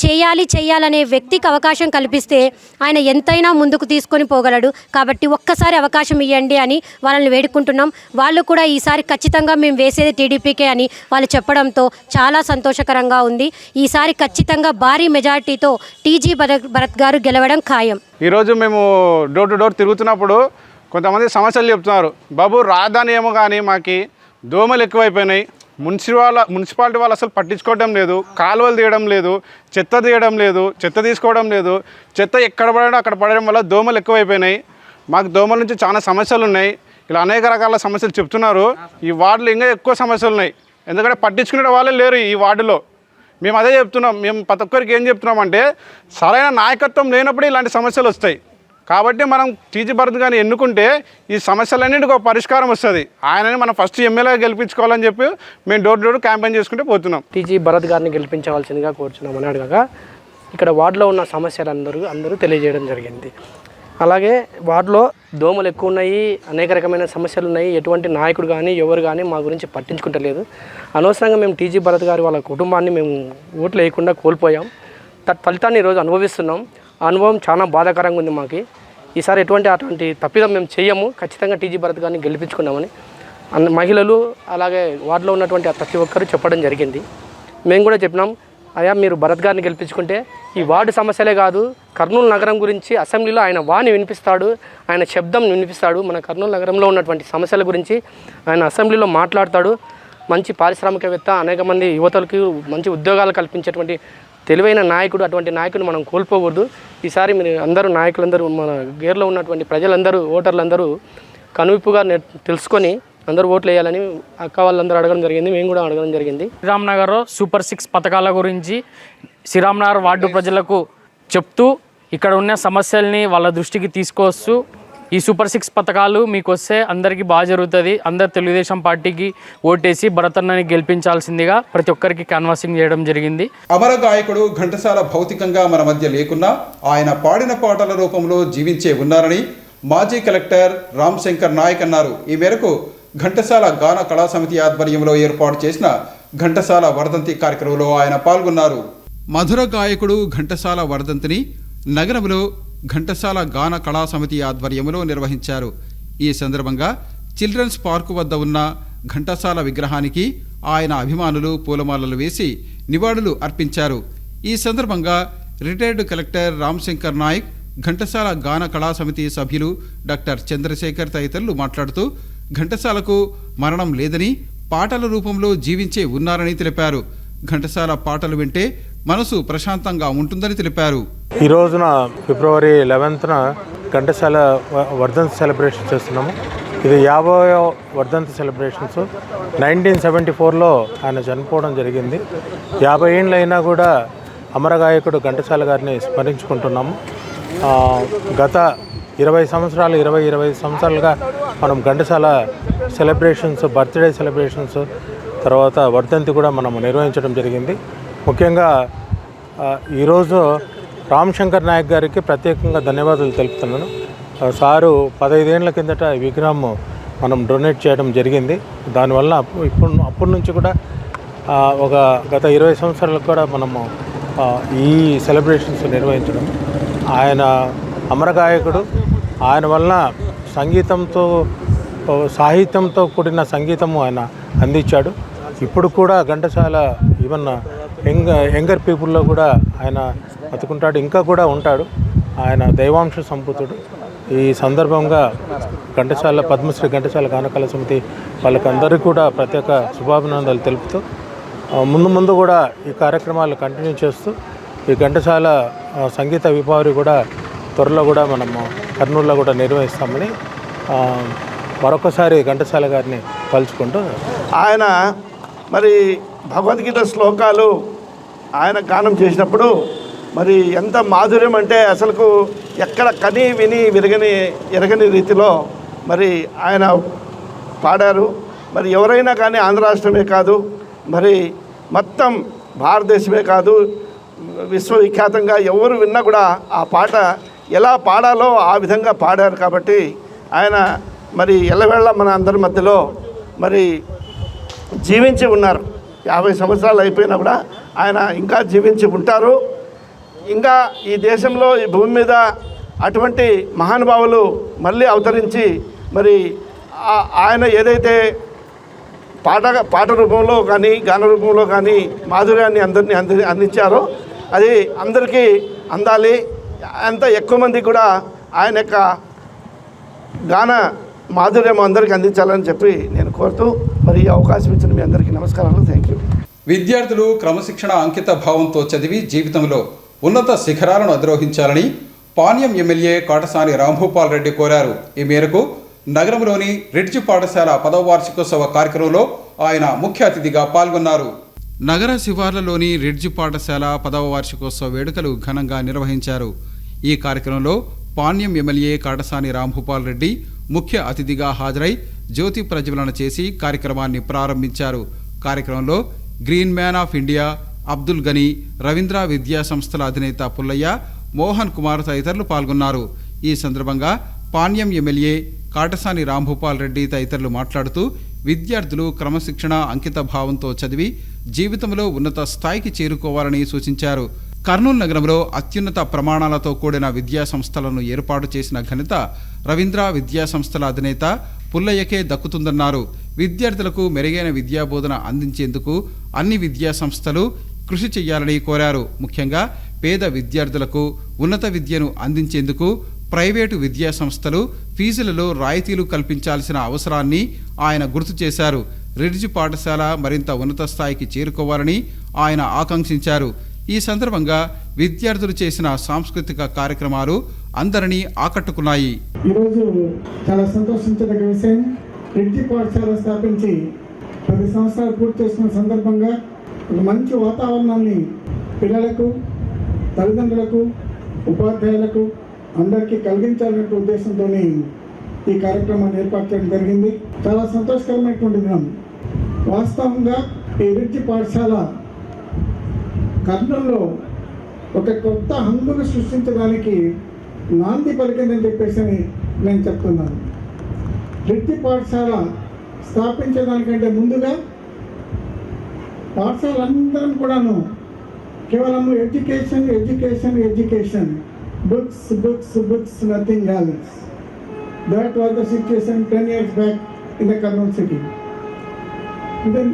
చేయాలనే వ్యక్తికి అవకాశం కల్పిస్తే ఆయన ఎంతైనా ముందుకు తీసుకొని పోగలడు. కాబట్టి ఒక్కసారి అవకాశం ఇవ్వండి అని వాళ్ళని వేడుకుంటున్నాం. వాళ్ళు కూడా ఈసారి ఖచ్చితంగా మేము వేసేది టీడీపీకే అని వాళ్ళు చెప్పడంతో చాలా సంతోషకరంగా ఉంది. ఈసారి ఖచ్చితంగా భారీ మెజారిటీతో టీజీ భరత్ గారు గెలవడం ఖాయం. ఈరోజు మేము డోర్ టు డోర్ తిరుగుతున్నప్పుడు కొంతమంది సమస్యలు చెప్తున్నారు. బాబు రాజధాని ఏమో కానీ మాకు దోమలు ఎక్కువైపోయినాయి, మున్సిపాలిటీ వాళ్ళు అసలు పట్టించుకోవడం లేదు, కాలువలు తీయడం లేదు, చెత్త తీయడం లేదు, చెత్త తీసుకోవడం లేదు, చెత్త ఎక్కడ పడడం అక్కడ పడడం వల్ల దోమలు ఎక్కువైపోయినాయి, మాకు దోమల నుంచి చాలా సమస్యలు ఉన్నాయి, ఇలా అనేక రకాల సమస్యలు చెప్తున్నారు. ఈ వార్డులో ఇంకా ఎక్కువ సమస్యలు ఉన్నాయి, ఎందుకంటే పట్టించుకునే వాళ్ళే లేరు ఈ వార్డులో. మేము అదే చెప్తున్నాం. మేము ప్రతి ఒక్కరికి ఏం చెప్తున్నామంటే సరైన నాయకత్వం లేనప్పుడు ఇలాంటి సమస్యలు వస్తాయి. కాబట్టి మనం టీజీ భరత్ గారిని ఎన్నుకుంటే ఈ సమస్యలన్నింటికి ఒక పరిష్కారం వస్తుంది. ఆయనని మనం ఫస్ట్ ఎమ్మెల్యేగా గెలిపించుకోవాలని చెప్పి మేము డోర్ టు డోర్ క్యాంపెయిన్ చేసుకుంటే పోతున్నాం. టీజీ భరత్ గారిని గెలిపించవలసిందిగా కోరుచున్నామని అడగగా ఇక్కడ వార్డులో ఉన్న సమస్యలు అందరూ తెలియజేయడం జరిగింది. అలాగే వార్డులో దోమలు ఎక్కువ ఉన్నాయి, అనేక రకమైన సమస్యలు ఉన్నాయి. ఎటువంటి నాయకుడు కానీ ఎవరు కానీ మా గురించి పట్టించుకుంటలేదు. అనవసరంగా మేము టీజీ భరత్ గారి వాళ్ళ కుటుంబాన్ని మేము ఓట్లు వేయకుండా కోల్పోయాం. ఫలితాన్ని ఈరోజు అనుభవిస్తున్నాం. ఆ అనుభవం చాలా బాధాకరంగా ఉంది మాకు. ఈసారి అటువంటి తప్పిదం మేము చేయము. ఖచ్చితంగా టీజీ భరత్ గారిని గెలిపించుకున్నామని మహిళలు అలాగే వార్డులో ఉన్నటువంటి ప్రతి ఒక్కరు చెప్పడం జరిగింది. మేము కూడా చెప్పినాం, అయ్యా మీరు భరత్ గారిని గెలిపించుకుంటే ఈ వార్డు సమస్యలే కాదు, కర్నూలు నగరం గురించి అసెంబ్లీలో ఆయన వాణి వినిపిస్తాడు, ఆయన శబ్దం వినిపిస్తాడు. మన కర్నూలు నగరంలో ఉన్నటువంటి సమస్యల గురించి ఆయన అసెంబ్లీలో మాట్లాడతాడు. మంచి పారిశ్రామికవేత్త, అనేక మంది యువతలకు మంచి ఉద్యోగాలు కల్పించేటువంటి తెలివైన నాయకుడు. అటువంటి నాయకుడు మనం కోల్పోకూడదు. ఈసారి మీరు అందరూ నాయకులందరూ, మన గేర్లో ఉన్నటువంటి ప్రజలందరూ, ఓటర్లందరూ కనువిప్పుగా తెలుసుకొని అందరూ ఓట్లు వేయాలని అక్క వాళ్ళందరూ అడగడం జరిగింది, మేము కూడా అడగడం జరిగింది. శ్రీరామ్ నగర్ సూపర్ 6 పథకాల గురించి శ్రీరామ్ నగర్ వార్డు ప్రజలకు చెప్తూ ఇక్కడ ఉన్న సమస్యల్ని వాళ్ళ దృష్టికి తీసుకొస్తూ ఈ సూపర్ 6 పథకాలు మీకు వస్తే అందరికీ బాగా జరుగుతుంది, అందరు తెలుగుదేశం పార్టీకి ఓటేసి భరతన్నని గెలిపించాల్సిందిగా ప్రతి ఒక్కరికి కాన్వాసింగ్ చేయడం జరిగింది. అమర గాయకుడు ఘంటసాల భౌతికంగా మన మధ్య లేకున్నా ఆయన పాడిన పాటల రూపంలో జీవించే ఉన్నారని మాజీ కలెక్టర్ రామ్ శంకర్ నాయక్ అన్నారు. ఈ మేరకు ఘంటసాల గాన కళా సమితి ఆధ్వర్యంలో ఏర్పాటు చేసిన ఘంటసాల వర్ధంతి కార్యక్రమంలో ఆయన పాల్గొన్నారు. మధుర గాయకుడు ఘంటసాల వర్ధంతిని నగరంలో ఘంటసాల గాన కళా సమితి ఆధ్వర్యంలో నిర్వహించారు. ఈ సందర్భంగా చిల్డ్రన్స్ పార్కు వద్ద ఉన్న ఘంటసాల విగ్రహానికి ఆయన అభిమానులు పూలమాలలు వేసి నివాళులు అర్పించారు. ఈ సందర్భంగా రిటైర్డ్ కలెక్టర్ రామ్ శంకర్ నాయక్, ఘంటసాల గాన కళా సమితి సభ్యులు డాక్టర్ చంద్రశేఖర్ తదితరులు మాట్లాడుతూ ఘంటసాలకు మరణం లేదని, పాటల రూపంలో జీవించే ఉన్నారని తెలిపారు. ఘంటసాల పాటలు వింటే మనసు ప్రశాంతంగా ఉంటుందని తెలిపారు. ఈ రోజున ఫిబ్రవరి 11న ఘంటసాల వర్ధంతి సెలబ్రేషన్ చేస్తున్నాము. ఇది 50వ వర్ధంతి సెలబ్రేషన్స్. 1974లో ఆయన చనిపోవడం జరిగింది. 50 ఏళ్ళైనా కూడా అమరగాయకుడు ఘంటసాల గారిని స్మరించుకుంటున్నాము. గత 25 సంవత్సరాలుగా మనం ఘంటసాల సెలబ్రేషన్స్, బర్త్డే సెలబ్రేషన్స్, తర్వాత వర్ధంతి కూడా మనం నిర్వహించడం జరిగింది. ముఖ్యంగా ఈరోజు రామ్ శంకర్ నాయక్ గారికి ప్రత్యేకంగా ధన్యవాదాలు తెలుపుతున్నాను. సారు 15 ఏళ్ల కిందట ఈ విగ్రహం మనం డొనేట్ చేయడం జరిగింది. దానివల్ల అప్పటి నుంచి కూడా ఒక గత 20 సంవత్సరాలకు కూడా మనము ఈ సెలబ్రేషన్స్ నిర్వహించడం. ఆయన అమరగాయకుడు. ఆయన వలన సంగీతంతో, సాహిత్యంతో కూడిన సంగీతము ఆయన అందించాడు. ఇప్పుడు కూడా ఘంటసాల ఈవెన్ యంగర్ పీపుల్లో కూడా ఆయన బతుకుంటాడు, ఇంకా కూడా ఉంటాడు. ఆయన దైవాంశ సంపూతుడు. ఈ సందర్భంగా ఘంటసాల పద్మశ్రీ ఘంటసాల గానకళా సమితి వాళ్ళకందరికీ కూడా ప్రత్యేక శుభాభినందనలు తెలుపుతూ ముందు కూడా ఈ కార్యక్రమాలు కంటిన్యూ చేస్తూ ఈ ఘంటసాల సంగీత విభావరి కూడా త్వరలో కూడా మనము కర్నూలులో కూడా నిర్వహిస్తామని మరొకసారి ఘంటసాల గారిని తలుచుకుంటూ, ఆయన మరి భగవద్గీత శ్లోకాలు ఆయన గానం చేసినప్పుడు మరి ఎంత మాధుర్యం అంటే అసలుకు ఎక్కడ కని విని ఎరగని రీతిలో మరి ఆయన పాడారు. మరి ఎవరైనా కానీ ఆంధ్ర రాష్ట్రమే కాదు, మరి మొత్తం భారతదేశమే కాదు, విశ్వవిఖ్యాతంగా ఎవరు విన్నా కూడా ఆ పాట ఎలా పాడాలో ఆ విధంగా పాడారు. కాబట్టి ఆయన మరి ఎల్లవేళ మన అందరి మధ్యలో మరి జీవించి ఉన్నారు. 50 సంవత్సరాలు అయిపోయినా కూడా ఆయన ఇంకా జీవించి ఉంటారు. ఇంకా ఈ దేశంలో, ఈ భూమి మీద అటువంటి మహానుభావులు మళ్ళీ అవతరించి మరి ఆయన ఏదైతే పాట రూపంలో కానీ గాన రూపంలో కానీ మాధుర్యాన్ని అందరినీ అందించారో అది అందరికీ అందాలి. అంత ఎక్కువ మంది కూడా ఆయన యొక్క గాన మాధుర్యం అందరికీ అందించాలని చెప్పి నేను కోరుతూ మరి ఈ అవకాశం ఇచ్చిన మీ అందరికీ నమస్కారాలు. Thank you. విద్యార్థులు క్రమశిక్షణ, అంకిత భావంతో చదివి జీవితంలో ఉన్నత శిఖరాలను అధిరోహించాలని పాణ్యం ఎమ్మెల్యే కాటసాని రాంభూపాల్ రెడ్డి కోరారు. ఈ మేరకు నగరంలోని రిడ్జ్ పాఠశాల 10వ వార్షికోత్సవ కార్యక్రమంలో ఆయన ముఖ్య అతిథిగా పాల్గొన్నారు. నగర శివార్లలోని రిడ్జ్ పాఠశాల 10వ వార్షికోత్సవ వేడుకలు ఘనంగా నిర్వహించారు. ఈ కార్యక్రమంలో పాణ్యం ఎమ్మెల్యే కాటసాని రాంభూపాల్ రెడ్డి ముఖ్య అతిథిగా హాజరై జ్యోతి ప్రజ్వలన చేసి కార్యక్రమాన్ని ప్రారంభించారు. కార్యక్రమంలో green man of India Abdul గనీ, రవీంద్ర విద్యా సంస్థల అధినేత పుల్లయ్య, మోహన్ కుమార్ తదితరులు పాల్గొన్నారు. ఈ సందర్భంగా పాణ్యం ఎమ్మెల్యే కాటసాని రాంభూపాల్ రెడ్డి తదితరులు మాట్లాడుతూ విద్యార్థులు క్రమశిక్షణ, అంకిత భావంతో చదివి జీవితంలో ఉన్నత స్థాయికి చేరుకోవాలని సూచించారు. కర్నూలు నగరంలో అత్యున్నత ప్రమాణాలతో కూడిన విద్యా సంస్థలను ఏర్పాటు చేసిన ఘనత రవీంద్ర విద్యా సంస్థల అధినేత పుల్లయ్యకే దక్కుతుందన్నారు. విద్యార్థులకు మెరుగైన విద్యాబోధన అందించేందుకు అన్ని విద్యా సంస్థలు కృషి చేయాలని కోరారు. ముఖ్యంగా పేద విద్యార్థులకు ఉన్నత విద్యను అందించేందుకు ప్రైవేటు విద్యా సంస్థలు ఫీజులలో రాయితీలు కల్పించాల్సిన అవసరాన్ని ఆయన గుర్తు చేశారు. రిడ్జ్ పాఠశాల మరింత ఉన్నత స్థాయికి చేరుకోవాలని ఆయన ఆకాంక్షించారు. ఈ సందర్భంగా విద్యార్థులు చేసిన సాంస్కృతిక కార్యక్రమాలు అందరినీ ఆకట్టుకున్నాయి. ఈరోజు చాలా సంతోషించదగ్గ విషయం, రిడ్జ్ పాఠశాల స్థాపించి 10 సంవత్సరాలు పూర్తి చేసుకున్న సందర్భంగా ఒక మంచి వాతావరణాన్ని పిల్లలకు, తల్లిదండ్రులకు, ఉపాధ్యాయులకు అందరికీ కలిగించాలనే ఉద్దేశంతో ఈ కార్యక్రమాన్ని ఏర్పాటు చేయడం జరిగింది. చాలా సంతోషకరమైనటువంటి దినం. వాస్తవంగా ఈ రిడ్జ్ పాఠశాల కర్నూలులో ఒక కొత్త హంగును సృష్టించడానికి నాంది పలికిందని చెప్పేసి నేను చెప్తున్నాను. రిడ్జ్ పాఠశాల స్థాపించడానికంటే ముందుగా పాఠశాలందరం కూడాను కేవలం education education education, books books books, nothing else. That was the situation 10 years back in the Kurnool city. With a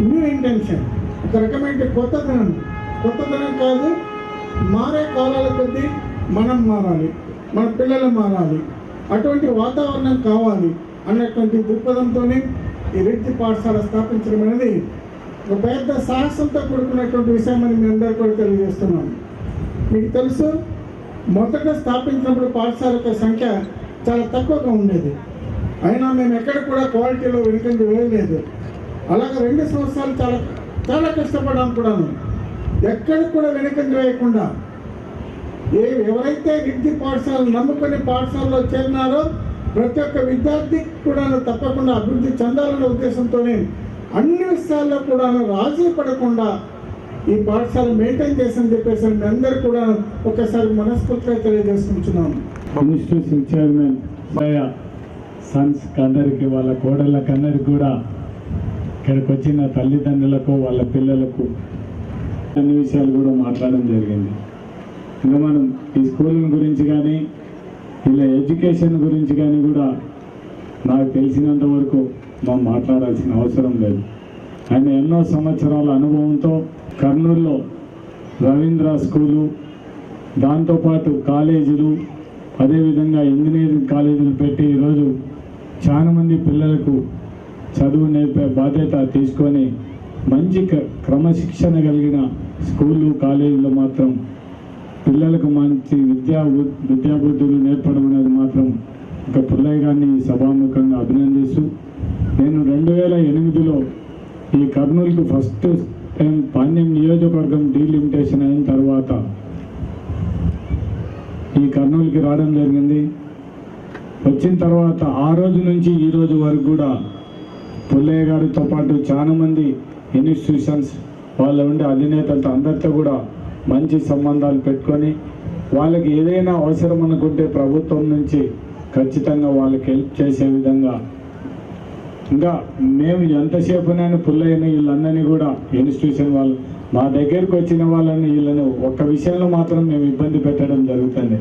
new intention, ఒక రకమైన కొత్తదనం కాదు, మారే కాలాల కొద్దీ మనం మారాలి, మన పిల్లలు మారాలి, అటువంటి వాతావరణం కావాలి అన్నటువంటి దృక్పథంతోనే ఈ రిడ్జ్ పాఠశాల స్థాపించడం అనేది ఒక పెద్ద సాహసంతో కూడుకున్నటువంటి విషయం అని మీ అందరూ కూడా తెలియజేస్తున్నాను. మీకు తెలుసు, మొదట స్థాపించినప్పుడు పాఠశాల యొక్క సంఖ్య చాలా తక్కువగా ఉండేది. అయినా మేము ఎక్కడ కూడా క్వాలిటీలో వెనుకంజ వేయలేదు. అలాగే 2 సంవత్సరాలు చాలా చాలా కష్టపడ్డాం కూడాను. ఎక్కడికి కూడా వెనుకంజ వేయకుండా ఎవరైతే రిడ్జ్ పాఠశాలను నమ్ముకుని పాఠశాలలో చేరినారో ప్రతి ఒక్క విద్యార్థి కూడా తప్పకుండా అభివృద్ధి చెందాలనే ఉద్దేశంతోనే అన్ని విషయాల్లో కూడా రాజీ పడకుండా ఈ పాఠశాల మెయింటైన్ చేసని చెప్పేసి మీ అందరూ కూడా ఒక్కసారి మనస్ఫూర్తిగా తెలియజేసుకుంటున్నాము. ఇన్స్టిట్యూషన్ చైర్మన్ సన్స్ అందరికి, వాళ్ళ కోడళ్ళకి అందరికి కూడా, ఇక్కడికి వచ్చిన తల్లిదండ్రులకు, వాళ్ళ పిల్లలకు అన్ని విషయాలు కూడా మాట్లాడడం జరిగింది. ఇంకా మనం ఈ స్కూల్ గురించి కానీ ఇలా ఎడ్యుకేషన్ గురించి కానీ కూడా నాకు తెలిసినంత వరకు మనం మాట్లాడాల్సిన అవసరం లేదు. ఆయన ఎన్నో సంవత్సరాల అనుభవంతో కర్నూలులో రవీంద్ర స్కూలు, దాంతోపాటు కాలేజీలు, అదేవిధంగా ఇంజనీరింగ్ కాలేజీలు పెట్టి ఈరోజు చాలామంది పిల్లలకు చదువు నేర్పే బాధ్యత తీసుకొని మంచి క్రమశిక్షణ కలిగిన స్కూళ్ళు, కాలేజీలు మాత్రం పిల్లలకు మంచి విద్యాబుద్ధులు నేర్పడం అనేది మాత్రం ఒక పుల్లయ్య గారిని సభాముఖంగా అభినందిస్తూ, నేను 2008లో ఈ కర్నూలుకు ఫస్ట్ టైం పాణ్యం నియోజకవర్గం డీలిమిటేషన్ అయిన తర్వాత ఈ కర్నూలుకి రావడం జరిగింది. వచ్చిన తర్వాత ఆ రోజు నుంచి ఈ రోజు వరకు కూడా పుల్లయ్య గారితో పాటు చాలామంది ఇన్స్టిట్యూషన్స్ వాళ్ళ ఉండే అధినేతలతో అందరితో కూడా మంచి సంబంధాలు పెట్టుకొని వాళ్ళకి ఏదైనా అవసరం అనుకుంటే ప్రభుత్వం నుంచి ఖచ్చితంగా వాళ్ళకి హెల్ప్ చేసే విధంగా, ఇంకా మేము ఎంతసేపునైనా పుల్లయ్యని వీళ్ళందరినీ కూడా ఇన్స్టిట్యూషన్ వాళ్ళు మా దగ్గరికి వచ్చిన వాళ్ళని వీళ్ళను ఒక్క విషయంలో మాత్రం మేము ఇబ్బంది పెట్టడం జరుగుతుంది.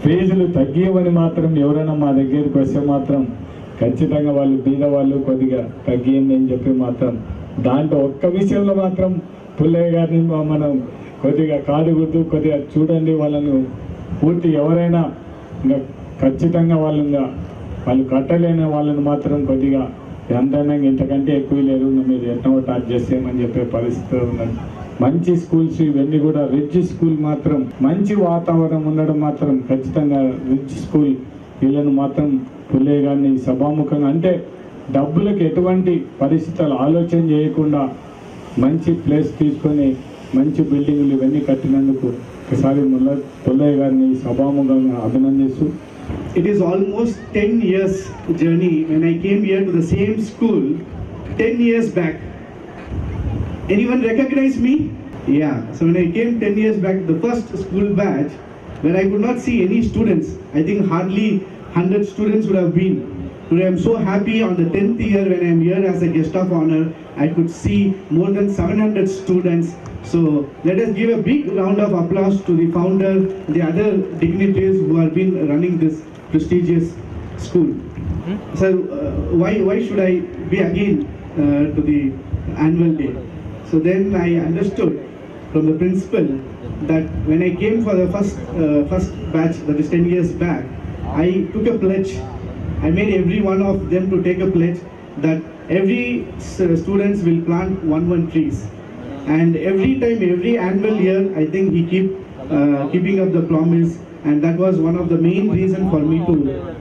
ఫీజులు తగ్గియమని మాత్రం ఎవరైనా మా దగ్గరికి వస్తే మాత్రం ఖచ్చితంగా వాళ్ళు బీద వాళ్ళు కొద్దిగా తగ్గియండి అని చెప్పి మాత్రం దాంట్లో ఒక్క విషయంలో మాత్రం పుల్లయ్య గారిని మనం కొద్దిగా కాదుగుర్తు కొద్దిగా చూడండి, వాళ్ళను పూర్తి ఎవరైనా ఇంకా ఖచ్చితంగా వాళ్ళు కట్టలేని వాళ్ళని మాత్రం కొద్దిగా ఎంతైనా ఇంతకంటే ఎక్కువ లేదు, మీరు ఎన్నో టార్చ్ చేసేయమని చెప్పే పరిస్థితి ఉన్నది. మంచి స్కూల్స్ ఇవన్నీ కూడా రిడ్జ్ స్కూల్ మాత్రం మంచి వాతావరణం ఉండడం మాత్రం ఖచ్చితంగా రిడ్జ్ స్కూల్ వీళ్ళను మాత్రం పుల్లయ్య గారిని సభాముఖంగా, అంటే డబ్బులకు ఎటువంటి పరిస్థితులు ఆలోచన చేయకుండా మంచి ప్లేస్ తీసుకొని మంచి బిల్డింగులు ఇవన్నీ కట్టినందుకు ఒకసారి పుల్లయ్య గారిని సభాముఖంగా అభినందిస్తూ, It is almost 10 years journey when I came here to the same school 10 years back. Anyone recognize me? Yeah. So when I came 10 years back, the first school batch, where I could not see any students, I think hardly 100 students would have been. Today I'm so happy on the 10th year when I'm here as a guest of honor, I could see more than 700 students. So let us give a big round of applause to the founder, the other dignitaries who have been running this prestigious school. Sir, why should I be again to the annual day? So then I understood from the principal that when I came for the first batch, that is 10 years back, I took a pledge. I made every one of them to take a pledge that every students will plant one trees, and every time, every annual year, I think he keeping up the promise, and that was one of the main reason for me to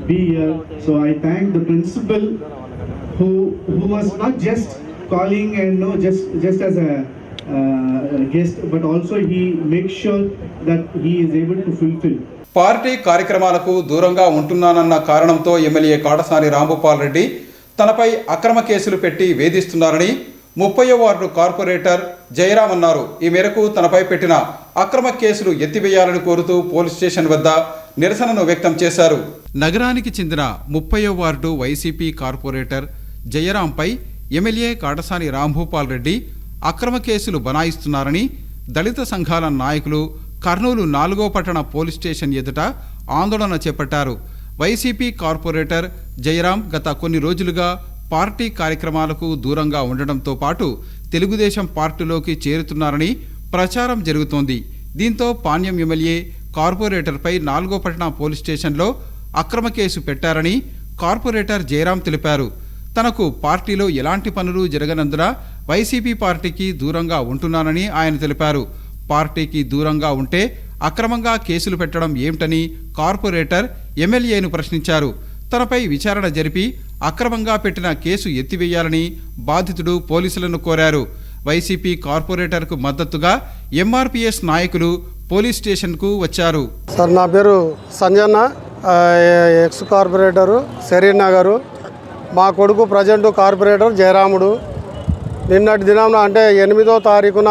be here. So I thank the principal who was not just calling and just as a guest, but also he makes sure that he is able to fulfill. Party కార్యక్రమాలకు దూరంగా ఉంటున్నానన్న కారణంతో ఎమ్మెల్యే కాటసాని రాంభూపాల్ రెడ్డి తనపై అక్రమ కేసులు పెట్టి వేధిస్తున్నారని 30వ వార్డు కార్పొరేటర్ జయరాం అన్నారు. ఈ మేరకు తనపై పెట్టిన అక్రమ కేసులు ఎత్తివేయాలని కోరుతూ పోలీస్ స్టేషన్ వద్ద నిరసనను వ్యక్తం చేశారు. నగరానికి చెందిన 30వ వార్డు వైసీపీ కార్పొరేటర్ జయరాంపై ఎమ్మెల్యే కాటసాని రాంభూపాల్ రెడ్డి అక్రమ కేసులు బనాయిస్తున్నారని దళిత సంఘాల నాయకులు కర్నూలు 4వ పట్టణ పోలీస్ స్టేషన్ ఎదుట ఆందోళన చేపట్టారు. వైసీపీ కార్పొరేటర్ జయరాం గత కొన్ని రోజులుగా పార్టీ కార్యక్రమాలకు దూరంగా ఉండడంతో పాటు తెలుగుదేశం పార్టీలోకి చేరుతున్నారని ప్రచారం జరుగుతోంది. దీంతో పాణ్యం ఎమ్మెల్యే కార్పొరేటర్పై 4వ పట్టణ పోలీస్ స్టేషన్లో అక్రమ కేసు పెట్టారని కార్పొరేటర్ జయరాం తెలిపారు. తనకు పార్టీలో ఎలాంటి పనులు జరగనందున వైసీపీ పార్టీకి దూరంగా ఉంటున్నానని ఆయన తెలిపారు. పార్టీకి దూరంగా ఉంటే అక్రమంగా కేసులు పెట్టడం ఏమిటని కార్పొరేటర్ ఎమ్మెల్యేను ప్రశ్నించారు. తనపై విచారణ జరిపి అక్రమంగా పెట్టిన కేసు ఎత్తివేయాలని బాధితుడు పోలీసులను కోరారు. వైసీపీ కార్పొరేటర్కు మద్దతుగా ఎంఆర్పీఎస్ నాయకులు పోలీస్ స్టేషన్కు వచ్చారు. సార్, నా పేరు సంజన్న, ఎక్స్ కార్పొరేటరు శరీర్ నగరు. మా కొడుకు ప్రజెంట్ కార్పొరేటర్ జయరాముడు. నిన్నటి దినం అంటే 8వ తారీఖున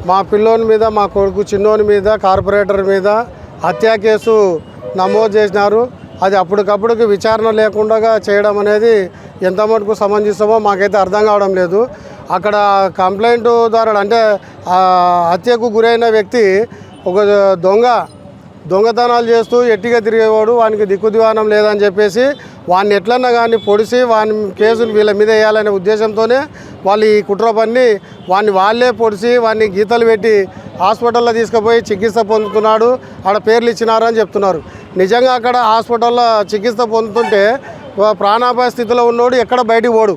మా పిల్లోని మీద, మా కొడుకు చిన్నోని మీద, కార్పొరేటర్ మీద హత్యా కేసు నమోదు చేసినారు. అది అప్పటికప్పుడుకి విచారణ లేకుండా చేయడం అనేది ఎంత మటుకు సమంజసమో మాకైతే అర్థం కావడం లేదు. అక్కడ కంప్లైంట్ దారుడు అంటే హత్యకు గురైన వ్యక్తి ఒక దొంగతనాలు చేస్తూ ఎట్టిగా తిరిగేవాడు, వానికి దిక్కుదివానం లేదని చెప్పేసి వాడిని ఎట్లన్నా కానీ పొడిచి వాని కేసులు వీళ్ళ మీద వేయాలనే ఉద్దేశంతోనే వాళ్ళు ఈ కుట్ర పన్ని వాడిని వాళ్ళే పొడిచి వాడిని గీతలు పెట్టి హాస్పిటల్లో తీసుకుపోయి చికిత్స పొందుతున్నాడు. ఆడ పేర్లు ఇచ్చినారని చెప్తున్నారు. నిజంగా అక్కడ హాస్పిటల్లో చికిత్స పొందుతుంటే ప్రాణాపాయ స్థితిలో ఉన్నోడు ఎక్కడ బయటికి పోడు.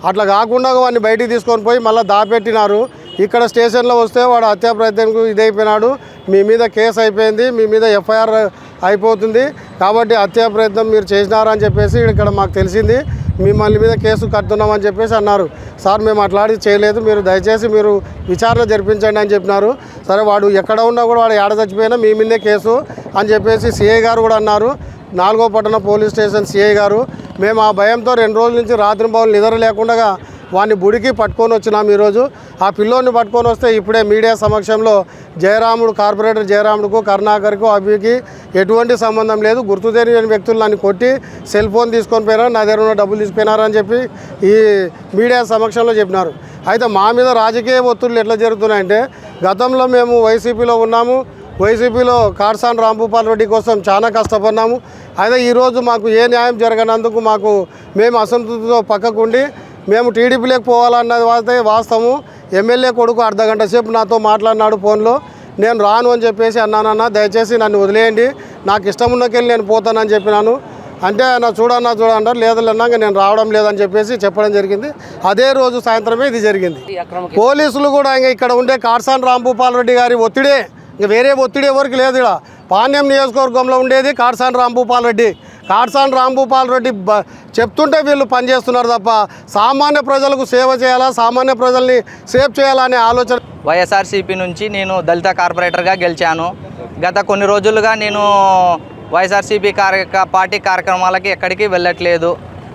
అట్లా కాకుండా వాడిని బయటికి తీసుకొని పోయి మళ్ళీ దాపెట్టినారు. ఇక్కడ స్టేషన్లో వస్తే వాడు హత్యా ప్రయత్నంకు ఇదైపోయినాడు, మీ మీద కేసు అయిపోయింది, మీ మీద ఎఫ్ఐఆర్ అయిపోతుంది, కాబట్టి హత్యా ప్రయత్నం మీరు చేసినారని చెప్పేసి ఇక్కడ మాకు తెలిసింది, మిమ్మల్ని మీద కేసు కడుతున్నామని చెప్పేసి అన్నారు. సార్, మేము అట్లాంటి చేయలేదు, మీరు దయచేసి మీరు విచారణ జరిపించండి అని చెప్పినారు. సరే, వాడు ఎక్కడ ఉన్నా కూడా వాడు ఏడ చచ్చిపోయినా మీ మీదే కేసు అని చెప్పేసి సిఐ గారు కూడా అన్నారు. 4వ పట్టణ పోలీస్ స్టేషన్ సిఐ గారు. మేము ఆ భయంతో 2 రోజుల నుంచి రాత్రి బావులు నిద్ర లేకుండా వాడిని బుడికి పట్టుకొని వచ్చినాం. ఈరోజు ఆ పిల్లోని పట్టుకొని వస్తే ఇప్పుడే మీడియా సమక్షంలో కార్పొరేటర్ జయరాముడుకు, కరుణాకర్కు, అభికి ఎటువంటి సంబంధం లేదు, గుర్తు తెలియని వ్యక్తులు నన్ను కొట్టి సెల్ ఫోన్ తీసుకొని పోయినారు, నా దగ్గర ఉన్న డబ్బులు తీసుకుపోయినారని చెప్పి ఈ మీడియా సమక్షంలో చెప్పినారు. అయితే మా మీద రాజకీయ ఒత్తిళ్ళు ఎట్లా జరుగుతున్నాయంటే, గతంలో మేము వైసీపీలో ఉన్నాము, వైసీపీలో కాటసాని రాంభూపాల్ రెడ్డి కోసం చాలా కష్టపడినాము. అయితే ఈరోజు మాకు ఏ న్యాయం జరగనందుకు మేము అసంతృప్తితో పక్కకుండి మేము టీడీపీలోకి పోవాలన్నది వాస్తవము. ఎమ్మెల్యే కొడుకు అర్ధగంట సేపు నాతో మాట్లాడినాడు ఫోన్లో. నేను రాను అని చెప్పేసి అన్నానన్నా, దయచేసి నన్ను వదిలేయండి, నాకు ఇష్టం ఉన్నకెళ్ళి నేను పోతానని చెప్పినాను. అంటే చూడంటారు, లేదన్నాక నేను రావడం లేదని చెప్పేసి చెప్పడం జరిగింది. అదే రోజు సాయంత్రమే ఇది జరిగింది. పోలీసులు కూడా ఇక్కడ ఉండే కాటసాని రాంభూపాల్ రెడ్డి గారి ఒత్తిడే, ఇంకా వేరే ఒత్తిడి ఎవరికి లేదు. ఇక్కడ పాణ్యం నియోజకవర్గంలో ఉండేది కాటసాని రాంభూపాల్ రెడ్డి. కాటసాని రాంభూపాల్ రెడ్డి చెప్తుంటే వీళ్ళు పనిచేస్తున్నారు తప్ప సామాన్య ప్రజలకు సేవ చేయాలా, సామాన్య ప్రజల్ని సేవ్ చేయాలనే ఆలోచన. వైఎస్ఆర్సీపీ నుంచి నేను దళిత కార్పొరేటర్గా గెలిచాను. గత కొన్ని రోజులుగా నేను వైఎస్ఆర్సీపీ పార్టీ కార్యక్రమాలకి ఎక్కడికి వెళ్ళట్లేదు.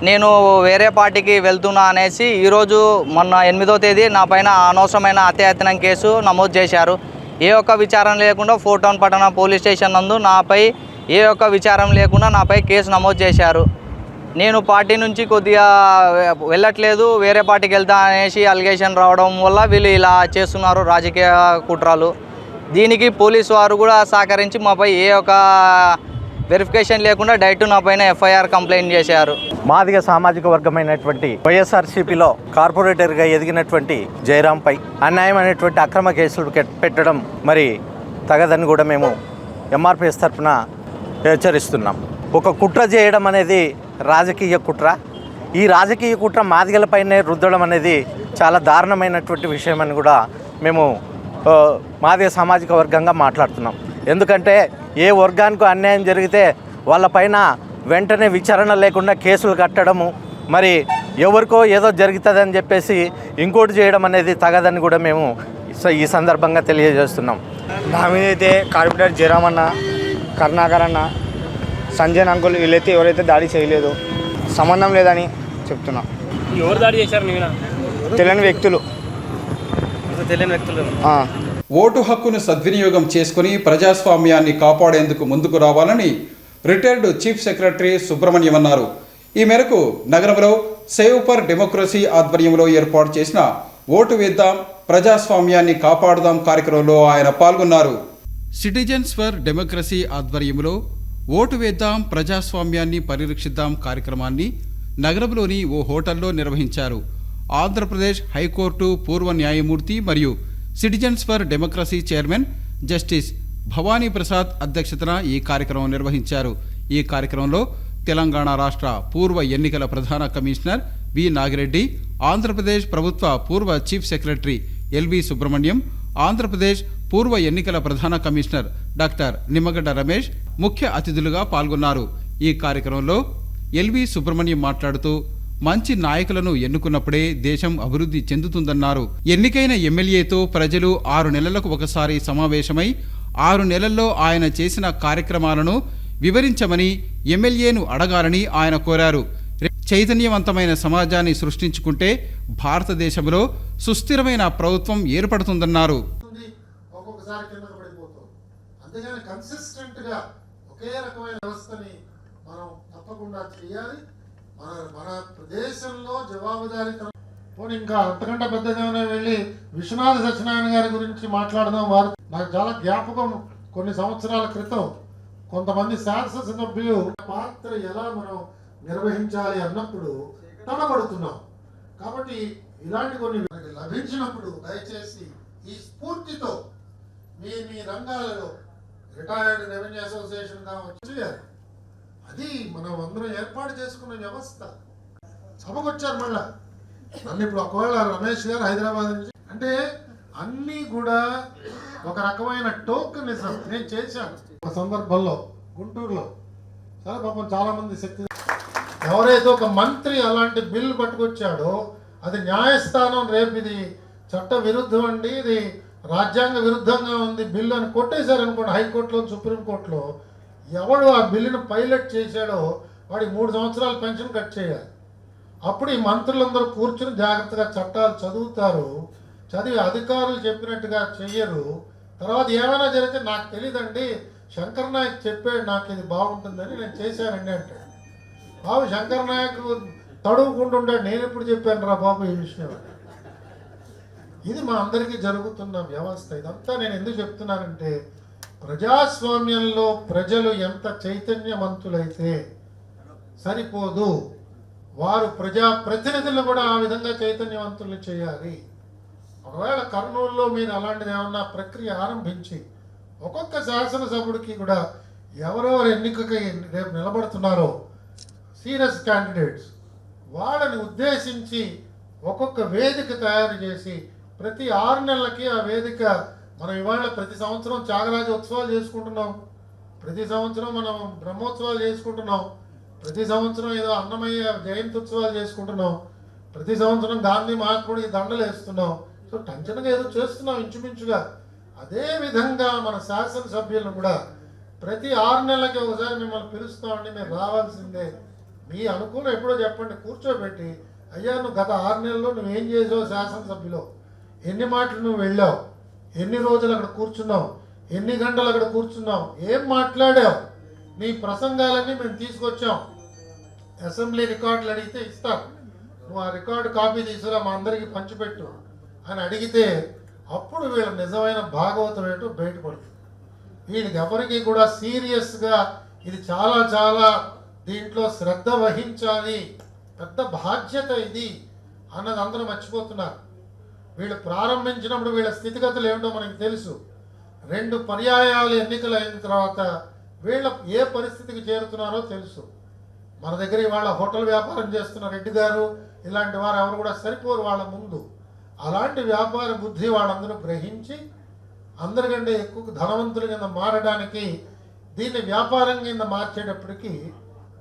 నేను వేరే పార్టీకి వెళ్తున్నా అనేసి ఈరోజు మొన్న 8వ తేదీ నా పైన అనవసరమైన హత్యాయత్నం కేసు నమోదు చేశారు. ఏ ఒక్క విచారణ లేకుండా 4 టౌన్ పట్టణ పోలీస్ స్టేషన్ నందు నాపై ఏ ఒక్క విచారం లేకుండా నాపై కేసు నమోదు చేశారు. నేను పార్టీ నుంచి కొద్దిగా వెళ్ళట్లేదు, వేరే పార్టీకి వెళ్తా అనేసి అలిగేషన్ రావడం వల్ల వీళ్ళు ఇలా చేస్తున్నారు రాజకీయ కుట్రలు. దీనికి పోలీసు వారు కూడా సహకరించి మాపై ఏ ఒక్క వెరిఫికేషన్ లేకుండా డైరెక్ట్ నా పైన ఎఫ్ఐఆర్ కంప్లైంట్ చేశారు. మాదిగ సామాజిక వర్గమైనటువంటి వైఎస్ఆర్సీపీలో కార్పొరేటర్గా ఎదిగినటువంటి జయరాంపై అన్యాయమైనటువంటి అక్రమ కేసులు పెట్టడం మరి తగదని కూడా మేము ఎంఆర్పిఎస్ తరఫున హెచ్చరిస్తున్నాం. ఒక కుట్ర చేయడం అనేది రాజకీయ కుట్ర. ఈ రాజకీయ కుట్ర మాదిగలపైనే రుద్దడం అనేది చాలా దారుణమైనటువంటి విషయం అని కూడా మేము మాదిగ సామాజిక వర్గంగా మాట్లాడుతున్నాం. ఎందుకంటే ఏ వర్గానికి అన్యాయం జరిగితే వాళ్ళపైన వెంటనే విచారణ లేకుండా కేసులు కట్టడము, మరి ఎవరికో ఏదో జరుగుతుందని చెప్పేసి ఇంకోటి చేయడం అనేది తగదని కూడా మేము ఈ సందర్భంగా తెలియజేస్తున్నాం. నా మీద అయితే కార్పొరేటర్ జయరామన్న, కరుణాకర్ అన్న, సంజయ్ అంకుల్ వీళ్ళైతే ఎవరైతే దాడి చేయలేదు, సంబంధం లేదని చెప్తున్నా. ఎవరు దాడి చేశారు? తెలియని వ్యక్తులు. ఓటు హక్కును సద్వినియోగం చేసుకుని ప్రజాస్వామ్యాన్ని కాపాడేందుకు ముందుకు రావాలని రిటైర్డ్ చీఫ్ సెక్రటరీ సుబ్రహ్మణ్యం అన్నారు. ఈ మేరకు నగరంలో సేవ్ ఫర్ డెమోక్రసీ ఆధ్వర్యంలో ఏర్పాటు చేసిన ఓటు వేద్దాం ప్రజాస్వామ్యాన్ని కాపాడుదాం కార్యక్రమంలో ఆయన పాల్గొన్నారు. సిటిజన్స్ ఫర్ డెమోక్రసీ ఆధ్వర్యంలో ఓటు వేద్దాం ప్రజాస్వామ్యాన్ని పరిరక్షిద్దాం కార్యక్రమాన్ని నగరంలోని ఓ హోటల్లో నిర్వహించారు. ఆంధ్రప్రదేశ్ హైకోర్టు పూర్వ న్యాయమూర్తి మరియు citizens for democracy chairman justice Bhavani Prasad అధ్యక్షతన ఈ కార్యక్రమం నిర్వహించారు. ఈ కార్యక్రమంలో తెలంగాణ రాష్ట్ర పూర్వ ఎన్నికల ప్రధాన కమిషనర్ వి నాగిరెడ్డి, ఆంధ్రప్రదేశ్ ప్రభుత్వ పూర్వ chief secretary LV Subrahmanyam, Andhra Pradesh పూర్వ ఎన్నికల ప్రధాన కమిషనర్ డాక్టర్ నిమ్మగడ్డ రమేష్ ముఖ్య అతిథులుగా పాల్గొన్నారు. ఈ కార్యక్రమంలో ఎల్వి సుబ్రహ్మణ్యం మాట్లాడుతూ మంచి నాయకులను ఎన్నుకున్నప్పుడే దేశం అభివృద్ధి చెందుతుందన్నారు. ఎన్నికైన ఎమ్మెల్యేతో ప్రజలు 6 నెలలకు ఒకసారి సమావేశమై 6 నెలల్లో ఆయన చేసిన కార్యక్రమాలను వివరించమని ఎమ్మెల్యేను అడగాలని ఆయన కోరారు. చైతన్యవంతమైన సమాజాన్ని సృష్టించుకుంటే భారతదేశంలో సుస్థిరమైన ప్రభుత్వం ఏర్పడుతుందన్నారు. అందుకని కన్సిస్టెంట్గా ఒకే రకమైన వ్యవస్థని మనం తప్పకుండా చేయాలి. మన ప్రదేశంలో జవాబుదారీతనం పోనీ ఇంకా అంతకంటే పెద్దగానే వెళ్ళి విశ్వనాథ సత్యనారాయణ గారి గురించి మాట్లాడదాం. వారు నాకు చాలా జ్ఞాపకం. కొన్ని సంవత్సరాల క్రితం కొంతమంది శాసనసభ్యులు పాత్ర ఎలా మనం నిర్వహించాలి అన్నప్పుడు తడబడుతున్నాం. కాబట్టి ఇలాంటి కొన్ని లభించినప్పుడు దయచేసి ఈ స్ఫూర్తితో మీ రంగాలలో రిటైర్డ్ రెవెన్యూ అసోసియేషన్ కావచ్చు, అది మనం అందరం ఏర్పాటు చేసుకున్న వ్యవస్థ. సభకు వచ్చారు మళ్ళా నన్ను ఇప్పుడు ఒకవేళ రమేష్ గారు హైదరాబాద్ నుంచి అంటే అన్నీ కూడా ఒక రకమైన టోకనిజం నేను చేశాను. ఒక సందర్భంలో గుంటూరులో సరే పాపం చాలా మంది శక్తి ఎవరైతే ఒక మంత్రి అలాంటి బిల్లు పట్టుకొచ్చాడో అది న్యాయస్థానం రేపు ఇది చట్ట విరుద్ధం అండి, ఇది రాజ్యాంగ విరుద్ధంగా ఉంది బిల్లు అని కొట్టేశారనుకోండి హైకోర్టులో సుప్రీంకోర్టులో, ఎవడు ఆ బిల్లును పైలట్ చేశాడో వాడికి 3 సంవత్సరాల పెన్షన్ కట్ చేయాలి. అప్పుడు ఈ మంత్రులందరూ కూర్చుని జాగ్రత్తగా చట్టాలు చదువుతారు, చదివి అధికారులు చెప్పినట్టుగా చెయ్యరు. తర్వాత ఏమైనా జరిగితే నాకు తెలియదండి శంకర్ నాయక్ చెప్పాడు నాకు ఇది బాగుంటుందని నేను చేశానండి అంటాడు. బాబు శంకర్ నాయక్ తడువుకుంటుంటాడు, నేను ఎప్పుడు చెప్పాను రా బాబు ఈ విషయం. ఇది మా అందరికీ జరుగుతున్న వ్యవస్థ. ఇదంతా నేను ఎందుకు చెప్తున్నానంటే ప్రజాస్వామ్యంలో ప్రజలు ఎంత చైతన్యవంతులైతే సరిపోదు, వారు ప్రజాప్రతినిధులు కూడా ఆ విధంగా చైతన్యవంతులు చేయాలి. ఒకవేళ కర్నూలులో మీరు అలాంటిది ఏమన్నా ప్రక్రియ ఆరంభించి ఒక్కొక్క శాసనసభ్యుడికి కూడా ఎవరెవరు ఎన్నికకి రేపు నిలబడుతున్నారో సీరియస్ క్యాండిడేట్స్ వాళ్ళని ఉద్దేశించి ఒక్కొక్క వేదిక తయారు చేసి ప్రతి 6 నెలలకి ఆ వేదిక మనం ఇవాళ ప్రతి సంవత్సరం త్యాగరాజ ఉత్సవాలు చేసుకుంటున్నాం, ప్రతి సంవత్సరం మనం బ్రహ్మోత్సవాలు చేసుకుంటున్నాం, ప్రతి సంవత్సరం ఏదో అన్నమయ్య జయంతి ఉత్సవాలు చేసుకుంటున్నాం, ప్రతి సంవత్సరం గాంధీ మహాత్ముడికి దండలు వేస్తున్నాం. సో టెన్షన్గా ఏదో చేస్తున్నాం ఇంచుమించుగా. అదేవిధంగా మన శాసనసభ్యులను కూడా ప్రతి 6 నెలలకి ఒకసారి మిమ్మల్ని పిలుస్తామండి, మీరు రావాల్సిందే. మీ అనుకూలం ఎప్పుడో చెప్పండి, కూర్చోబెట్టి అయ్యా నువ్వు గత 6 నెలల్లో నువ్వేం చేసావు, శాసనసభ్యులో ఎన్ని మాటలు నువ్వు వెళ్ళావు, ఎన్ని రోజులు అక్కడ కూర్చున్నావు, ఎన్ని గంటలు అక్కడ కూర్చున్నావు, ఏం మాట్లాడావు, నీ ప్రసంగాలన్నీ మేము తీసుకొచ్చాం, అసెంబ్లీ రికార్డులు అడిగితే ఇస్తారు, నువ్వు ఆ రికార్డు కాపీ తీసుకురా మా అందరికీ పంచిపెట్టు అని అడిగితే అప్పుడు వీళ్ళ నిజమైన భాగవతం ఏంటో బయటపడుతుంది. వీళ్ళకి ఎవరికి కూడా సీరియస్గా ఇది చాలా చాలా దీంట్లో శ్రద్ధ వహించాలి, పెద్ద బాధ్యత ఇది అన్నది అందరూ మర్చిపోతున్నారు. వీళ్ళు ప్రారంభించినప్పుడు వీళ్ళ స్థితిగతులు ఏమిటో మనకి తెలుసు. 2 పర్యాయాలు ఎన్నికలు అయిన తర్వాత వీళ్ళ ఏ పరిస్థితికి చేరుతున్నారో తెలుసు. మన దగ్గర ఇవాళ హోటల్ వ్యాపారం చేస్తున్న రెడ్డి గారు ఇలాంటి వారు ఎవరు కూడా సరిపోరు వాళ్ళ ముందు. అలాంటి వ్యాపార బుద్ధి వాళ్ళందరూ గ్రహించి అందరికంటే ఎక్కువ ధనవంతుల కింద మారడానికి దీన్ని వ్యాపారం కింద మార్చేటప్పటికి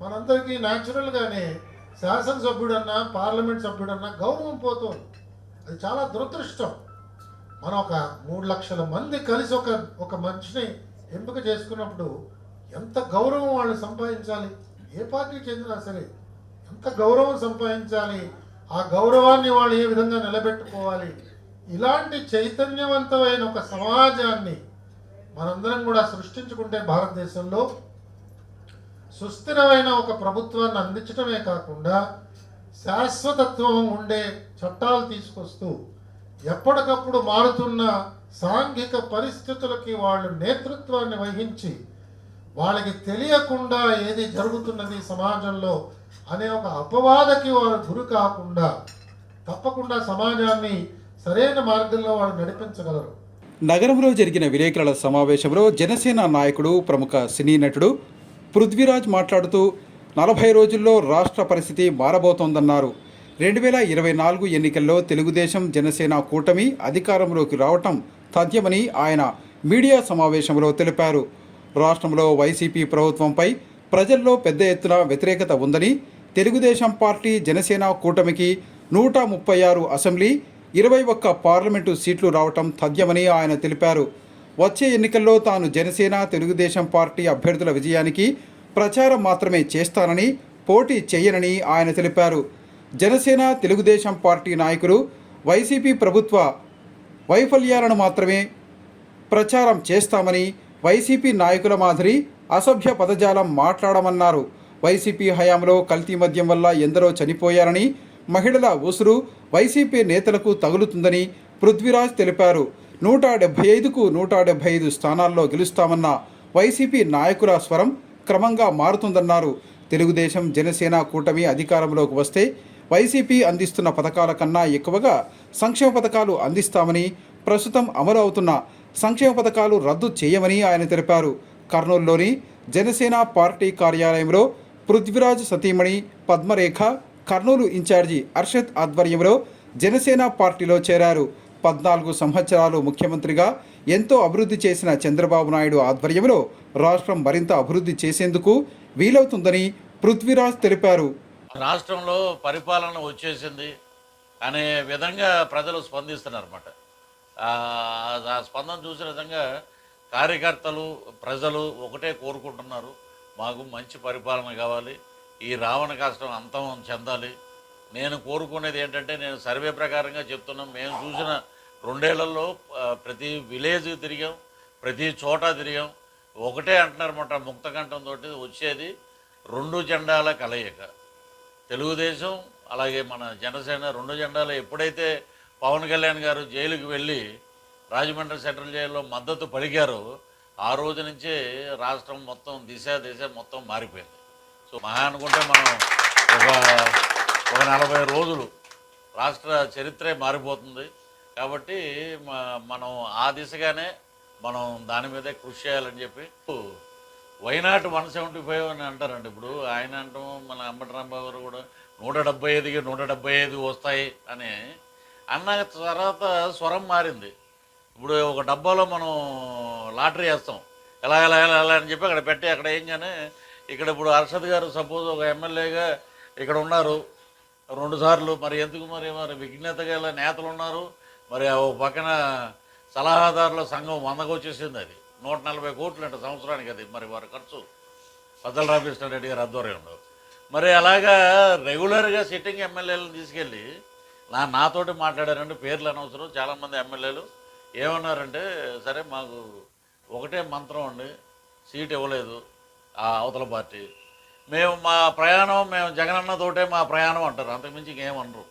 మనందరికీ న్యాచురల్గానే శాసనసభ్యుడన్నా పార్లమెంట్ సభ్యుడన్నా గౌరవం పోతుంది. అది చాలా దురదృష్టం. మనం ఒక 3 లక్షల మంది కలిసి ఒక మనిషిని ఎంపిక చేసుకున్నప్పుడు ఎంత గౌరవం వాళ్ళు సంపాదించాలి, ఏ పార్టీకి చెందినా సరే ఎంత గౌరవం సంపాదించాలి, ఆ గౌరవాన్ని వాళ్ళు ఏ విధంగా నిలబెట్టుకోవాలి. ఇలాంటి చైతన్యవంతమైన ఒక సమాజాన్ని మనందరం కూడా సృష్టించుకుంటే భారతదేశంలో సుస్థిరమైన ఒక ప్రభుత్వాన్ని అందించడమే కాకుండా శాశ్వతత్వం ఉండే చట్టాలు తీసుకొస్తూ ఎప్పటికప్పుడు మారుతున్న సాంఘిక పరిస్థితులకి వాళ్ళు నేతృత్వాన్ని వహించి వాళ్ళకి తెలియకుండా ఏది జరుగుతున్నది సమాజంలో అనే ఒక అపవాదకి వారు గురి కాకుండా తప్పకుండా సమాజాన్ని సరైన మార్గంలో వాళ్ళు నడిపించగలరు. నగరంలో జరిగిన విలేకరుల సమావేశంలో జనసేన నాయకుడు ప్రముఖ సినీ నటుడు పృథ్వీరాజ్ మాట్లాడుతూ 40 రోజుల్లో రాష్ట్ర పరిస్థితి మారబోతోందన్నారు. 2024 ఎన్నికల్లో తెలుగుదేశం జనసేన కూటమి అధికారంలోకి రావటం తథ్యమని ఆయన మీడియా సమావేశంలో తెలిపారు. రాష్ట్రంలో వైసీపీ ప్రభుత్వంపై ప్రజల్లో పెద్ద ఎత్తున వ్యతిరేకత ఉందని, తెలుగుదేశం పార్టీ జనసేన కూటమికి 136 అసెంబ్లీ 21 పార్లమెంటు సీట్లు రావటం తథ్యమని ఆయన తెలిపారు. వచ్చే ఎన్నికల్లో తాను జనసేన తెలుగుదేశం పార్టీ అభ్యర్థుల విజయానికి ప్రచారం మాత్రమే చేస్తానని, పోటీ చేయనని ఆయన తెలిపారు. జనసేన తెలుగుదేశం పార్టీ నాయకులు వైసీపీ ప్రభుత్వ వైఫల్యాలను మాత్రమే ప్రచారం చేస్తామని, వైసీపీ నాయకుల మాదిరి అసభ్య పదజాలం మాట్లాడమన్నారు. వైసీపీ హయాంలో కల్తీ మద్యం వల్ల ఎందరో చనిపోయారని, మహిళల ఉసురు వైసీపీ నేతలకు తగులుతుందని పృథ్వీరాజ్ తెలిపారు. 175కు 175 స్థానాల్లో గెలుస్తామన్న వైసీపీ నాయకుల స్వరం క్రమంగా మారుతుందన్నారు. తెలుగుదేశం జనసేన కూటమి అధికారంలోకి వస్తే వైసీపీ అందిస్తున్న పథకాల కన్నా ఎక్కువగా సంక్షేమ పథకాలు అందిస్తామని, ప్రస్తుతం అమలు అవుతున్న సంక్షేమ పథకాలు రద్దు చేయమని ఆయన తెలిపారు. కర్నూలులోని జనసేన పార్టీ కార్యాలయంలో పృథ్వీరాజ్ సతీమణి పద్మరేఖ కర్నూలు ఇన్ఛార్జి అర్షద్ ఆధ్వర్యంలో జనసేన పార్టీలో చేరారు. 14 సంవత్సరాలు ముఖ్యమంత్రిగా ఎంతో అభివృద్ధి చేసిన చంద్రబాబు నాయుడు ఆధ్వర్యంలో రాష్ట్రం మరింత అభివృద్ధి చేసేందుకు వీలవుతుందని పృథ్వీరాజ్ తెలిపారు. రాష్ట్రంలో పరిపాలన వచ్చేసింది అనే విధంగా ప్రజలు స్పందిస్తున్నారన్నమాట. ఆ స్పందన చూసిన విధంగా కార్యకర్తలు ప్రజలు ఒకటే కోరుకుంటున్నారు, మాకు మంచి పరిపాలన కావాలి, ఈ రావణ కష్టం అంతం చెందాలి. నేను కోరుకునేది ఏంటంటే, నేను సర్వే ప్రకారంగా చెప్తున్నాం, మేము చూసిన 2 ఏళ్లలో ప్రతి విలేజ్ తిరిగాం, ప్రతి చోట తిరిగాం. ఒకటే అంటున్నారన్నమాట, ముక్తకంఠంతో వచ్చేది 2 జెండాల కలయిక. తెలుగుదేశం అలాగే మన జనసేన 2 జెండాలు. ఎప్పుడైతే పవన్ కళ్యాణ్ గారు జైలుకి వెళ్ళి రాజమండ్రి సెంట్రల్ జైల్లో మద్దతు పలికారో ఆ రోజు నుంచే రాష్ట్రం మొత్తం దిశ మొత్తం మారిపోయింది. సో మహా అనుకుంటే మనం ఒక 40 రోజులు రాష్ట్ర చరిత్రే మారిపోతుంది. కాబట్టి మనం ఆ దిశగానే మనం దాని మీదే కృషి చేయాలని చెప్పి వైనాట్ 175 అని అంటారండి. ఇప్పుడు ఆయన అంటాం, మన అంబటి రాంబాబు గారు కూడా 175కి 175 వస్తాయి అని అన్న తర్వాత స్వరం మారింది. ఇప్పుడు ఒక డబ్బాలో మనం లాటరీ వేస్తాం, ఎలా అని చెప్పి అక్కడ పెట్టి అక్కడ ఏంగానే ఇక్కడ ఇప్పుడు అర్షద్ గారు సపోజ్ ఒక ఎమ్మెల్యేగా ఇక్కడ ఉన్నారు 2 సార్లు, మరి ఎందుకు మరి విజ్ఞత గల నేతలు ఉన్నారు, మరి ఒక పక్కన సలహాదారుల సంఘం 100కు వచ్చేసింది. అది 140 కోట్లు అంట సంవత్సరానికి. అది మరి వారి ఖర్చు పద్దల రామకృష్ణారెడ్డి గారి ఆధ్వర్యంలో. మరి అలాగా రెగ్యులర్గా సిట్టింగ్ ఎమ్మెల్యేలను తీసుకెళ్ళి నాతోటి మాట్లాడారంటే, పేర్లు అనవసరం, చాలామంది ఎమ్మెల్యేలు ఏమన్నారంటే, సరే మాకు ఒకటే మంత్రం అండి, సీట్ ఇవ్వలేదు ఆ అవతల పార్టీ, మా ప్రయాణం మేము జగనన్నతోటే మా ప్రయాణం అంటారు, అంతకుమించి ఇంకేమనరు.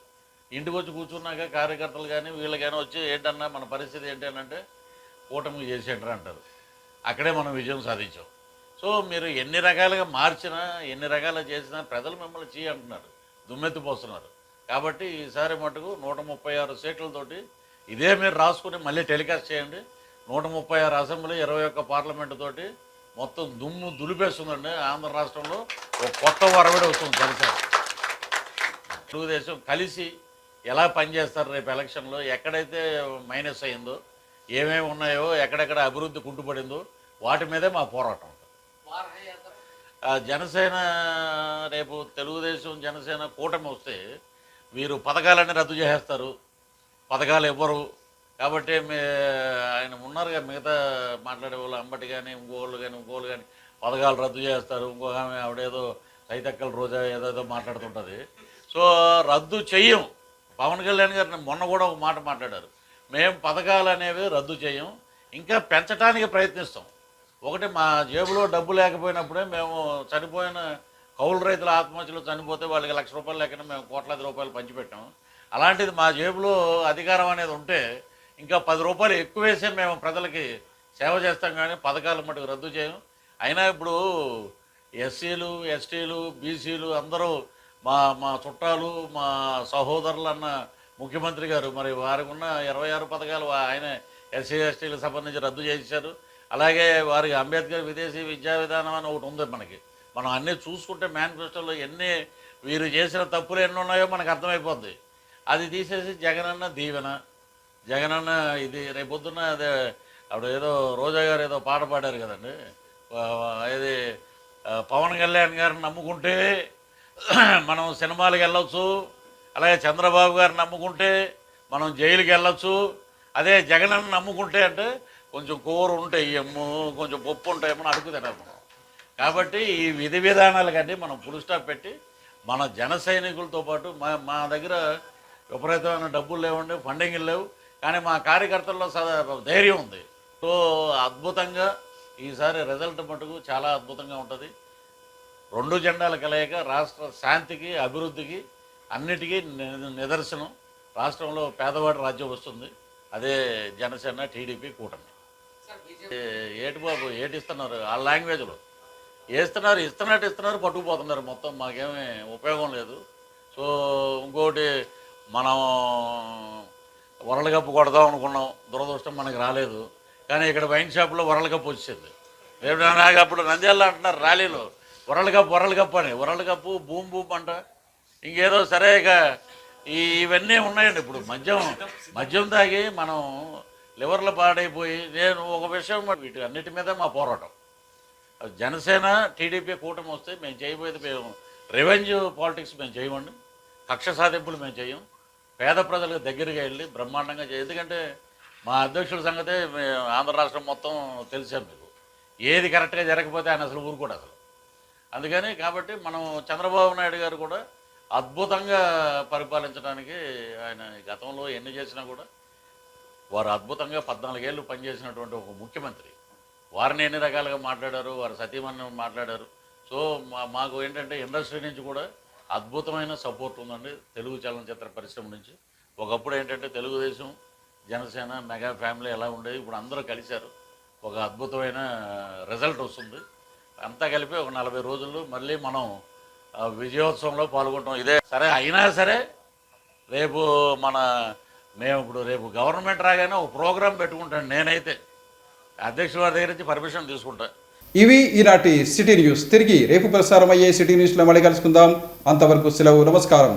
ఇంటికి వచ్చి కూర్చున్నాక కార్యకర్తలు కానీ వీళ్ళు కానీ వచ్చి ఏంటన్నా మన పరిస్థితి ఏంటి అని అంటే, కూటమి చేసేంటారు అంటారు. అక్కడే మనం విజయం సాధించాం. సో మీరు ఎన్ని రకాలుగా మార్చినా ఎన్ని రకాలుగా చేసినా ప్రజలు మిమ్మల్ని అంటున్నారు, దుమ్మెత్తిపోస్తున్నారు. కాబట్టి ఈసారి మటుకు 136 సీట్లతోటి ఇదే మీరు రాసుకుని మళ్ళీ టెలికాస్ట్ చేయండి. 136 అసెంబ్లీ, 21 పార్లమెంటు తోటి మొత్తం దుమ్ము దులిపేస్తుందండి. ఆంధ్ర రాష్ట్రంలో ఒక కొత్త వరవడి వస్తుంది జనసేన. తెలుగుదేశం కలిసి ఎలా పనిచేస్తారు రేపు ఎలక్షన్లో, ఎక్కడైతే మైనస్ అయిందో, ఏమేమి ఉన్నాయో, ఎక్కడెక్కడ అభివృద్ధి కుంటుపడిందో వాటి మీదే మా పోరాటం. జనసేన రేపు తెలుగుదేశం జనసేన కూటమి వస్తే వీరు పథకాలన్నీ రద్దు చేసేస్తారు, పథకాలు ఇవ్వరు. కాబట్టి ఆయన ఉన్నారుగా మిగతా మాట్లాడే వాళ్ళు, అంబటి కానీ ఇంకోళ్ళు కానీ పథకాలు రద్దు చేస్తారు. ఇంకొక ఆమె ఆవిడేదో సైతక్కల రోజా ఏదేదో మాట్లాడుతుంటుంది. సో రద్దు చెయ్యం. పవన్ కళ్యాణ్ గారు మొన్న కూడా ఒక మాట మాట్లాడారు, మేము పథకాలు అనేవి రద్దు చేయం, ఇంకా పెంచడానికి ప్రయత్నిస్తాం. ఒకటి మా జేబులో డబ్బు లేకపోయినప్పుడే మేము చనిపోయిన కౌలు రైతుల ఆత్మహత్యలు చనిపోతే వాళ్ళకి ₹1,00,000 లెక్కన మేము కోట్లాది రూపాయలు పంచిపెట్టాం. అలాంటిది మా జేబులో అధికారం అనేది ఉంటే ఇంకా ₹10 ఎక్కువ వేసే మేము ప్రజలకి సేవ చేస్తాం, కానీ పథకాలు మటుకు రద్దు చేయం. అయినా ఇప్పుడు ఎస్సీలు, ఎస్టీలు, బీసీలు అందరూ మా చుట్టాలు, మా సహోదరులు అన్న ముఖ్యమంత్రి గారు మరి వారికి ఉన్న 26 పథకాలు ఆయన ఎస్సీ ఎస్టీలకు సంబంధించి రద్దు చేశారు. అలాగే వారికి అంబేద్కర్ విదేశీ విద్యా విధానం అని ఒకటి ఉంది మనకి. మనం అన్నీ చూసుకుంటే మేనిఫెస్టోలో ఎన్ని వీరు చేసిన తప్పులు ఎన్ని ఉన్నాయో మనకు అర్థమైపోద్ది. అది తీసేసి జగనన్న దీవెన, జగనన్న ఇది రేపొద్దున్న అదే అప్పుడు ఏదో రోజా గారు ఏదో పాట పాడారు కదండి, ఇది పవన్ కళ్యాణ్ గారిని నమ్ముకుంటే మనం సినిమాలకు వెళ్ళొచ్చు, అలాగే చంద్రబాబు గారిని నమ్ముకుంటే మనం జైలుకి వెళ్ళొచ్చు, అదే జగనన్న నమ్ముకుంటే అంటే కొంచెం కూర ఉంటాయి ఏమో, కొంచెం పప్పు ఉంటాయేమో అడుగు తినాలి మనం. కాబట్టి ఈ విధి విధానాలకంటే మనం ఫుల్ స్టాప్ పెట్టి మన జన సైనికులతో పాటు మా దగ్గర విపరీతమైన డబ్బులు లేవండి, ఫండింగ్లు లేవు, కానీ మా కార్యకర్తల్లో ధైర్యం ఉంది. సో అద్భుతంగా ఈసారి రిజల్ట్ మటుకు చాలా అద్భుతంగా ఉంటుంది. 2 జెండాల కలయిక రాష్ట్ర శాంతికి, అభివృద్ధికి, అన్నిటికీ నిదర్శనం. రాష్ట్రంలో పేదవాడి రాజ్యం వస్తుంది. అదే జనసేన టీడీపీ కూటమి. ఏటి బాబు ఏటిస్తున్నారు, ఆ లాంగ్వేజ్లో ఇస్తున్నట్టు పట్టుకుపోతున్నారు మొత్తం. మాకేమీ ఉపయోగం లేదు. సో ఇంకోటి మనం వరల్డ్ కప్ కొడదాం అనుకున్నాం, దురదృష్టం మనకి రాలేదు. కానీ ఇక్కడ వైన్ షాప్లో వరల్డ్ కప్ వచ్చింది. నాకు అప్పుడు నంద్యాల అంటున్నారు ర్యాలీలో వరల్డ్ కప్ అని, వరల్డ్ కప్ బూమ్ బూమ్ అంట ఇంకేదో. సరే ఇక ఇవన్నీ ఉన్నాయండి. ఇప్పుడు మద్యం తాగి మనం లివర్లు పాడైపోయి, నేను ఒక విషయం వీటి అన్నిటి మీద మా పోరాటం. జనసేన టీడీపీ కూటమి వస్తే మేము చేయబోయేది, మేము రెవెన్యూ పాలిటిక్స్ మేము చేయమండి, కక్ష సాధింపులు మేము చేయం, పేద ప్రజలకు దగ్గరగా వెళ్ళి బ్రహ్మాండంగా ఎందుకంటే మా అధ్యక్షుల సంగతే ఆంధ్ర రాష్ట్రం మొత్తం తెలిసాం మీకు. ఏది కరెక్ట్గా జరగకపోతే ఆయన అసలు ఊరుకోడు అసలు. అందుకని కాబట్టి మనం చంద్రబాబు నాయుడు గారు కూడా అద్భుతంగా పరిపాలించడానికి, ఆయన గతంలో ఎన్ని చేసినా కూడా వారు అద్భుతంగా 14 ఏళ్ళు పనిచేసినటువంటి ఒక ముఖ్యమంత్రి. వారిని ఎన్ని రకాలుగా మాట్లాడారు, వారు సతీమణి మాట్లాడారు. సో మాకు ఏంటంటే ఇండస్ట్రీ నుంచి కూడా అద్భుతమైన సపోర్ట్ ఉందండి, తెలుగు చలనచిత్ర పరిశ్రమ నుంచి. ఒకప్పుడు ఏంటంటే తెలుగుదేశం జనసేన మెగా ఫ్యామిలీ ఎలా ఉండేది, ఇప్పుడు అందరూ కలిశారు, ఒక అద్భుతమైన రిజల్ట్ వస్తుంది. అంతా కలిపి ఒక 40 రోజుల్లో మళ్ళీ మనం విజయోత్సవంలో పాల్గొంటాం. ఇదే సరే అయినా సరే రేపు మేము ఇప్పుడు రేపు గవర్నమెంట్ రాగానే ఒక ప్రోగ్రాం పెట్టుకుంటాను. నేనైతే అధ్యక్షుల వారి దగ్గర నుంచి పర్మిషన్ తీసుకుంటా. ఇవి ఈనాటి సిటీ న్యూస్. తిరిగి రేపు ప్రసారం అయ్యే సిటీ న్యూస్లో మళ్ళీ కలుసుకుందాం. అంతవరకు సెలవు, నమస్కారం.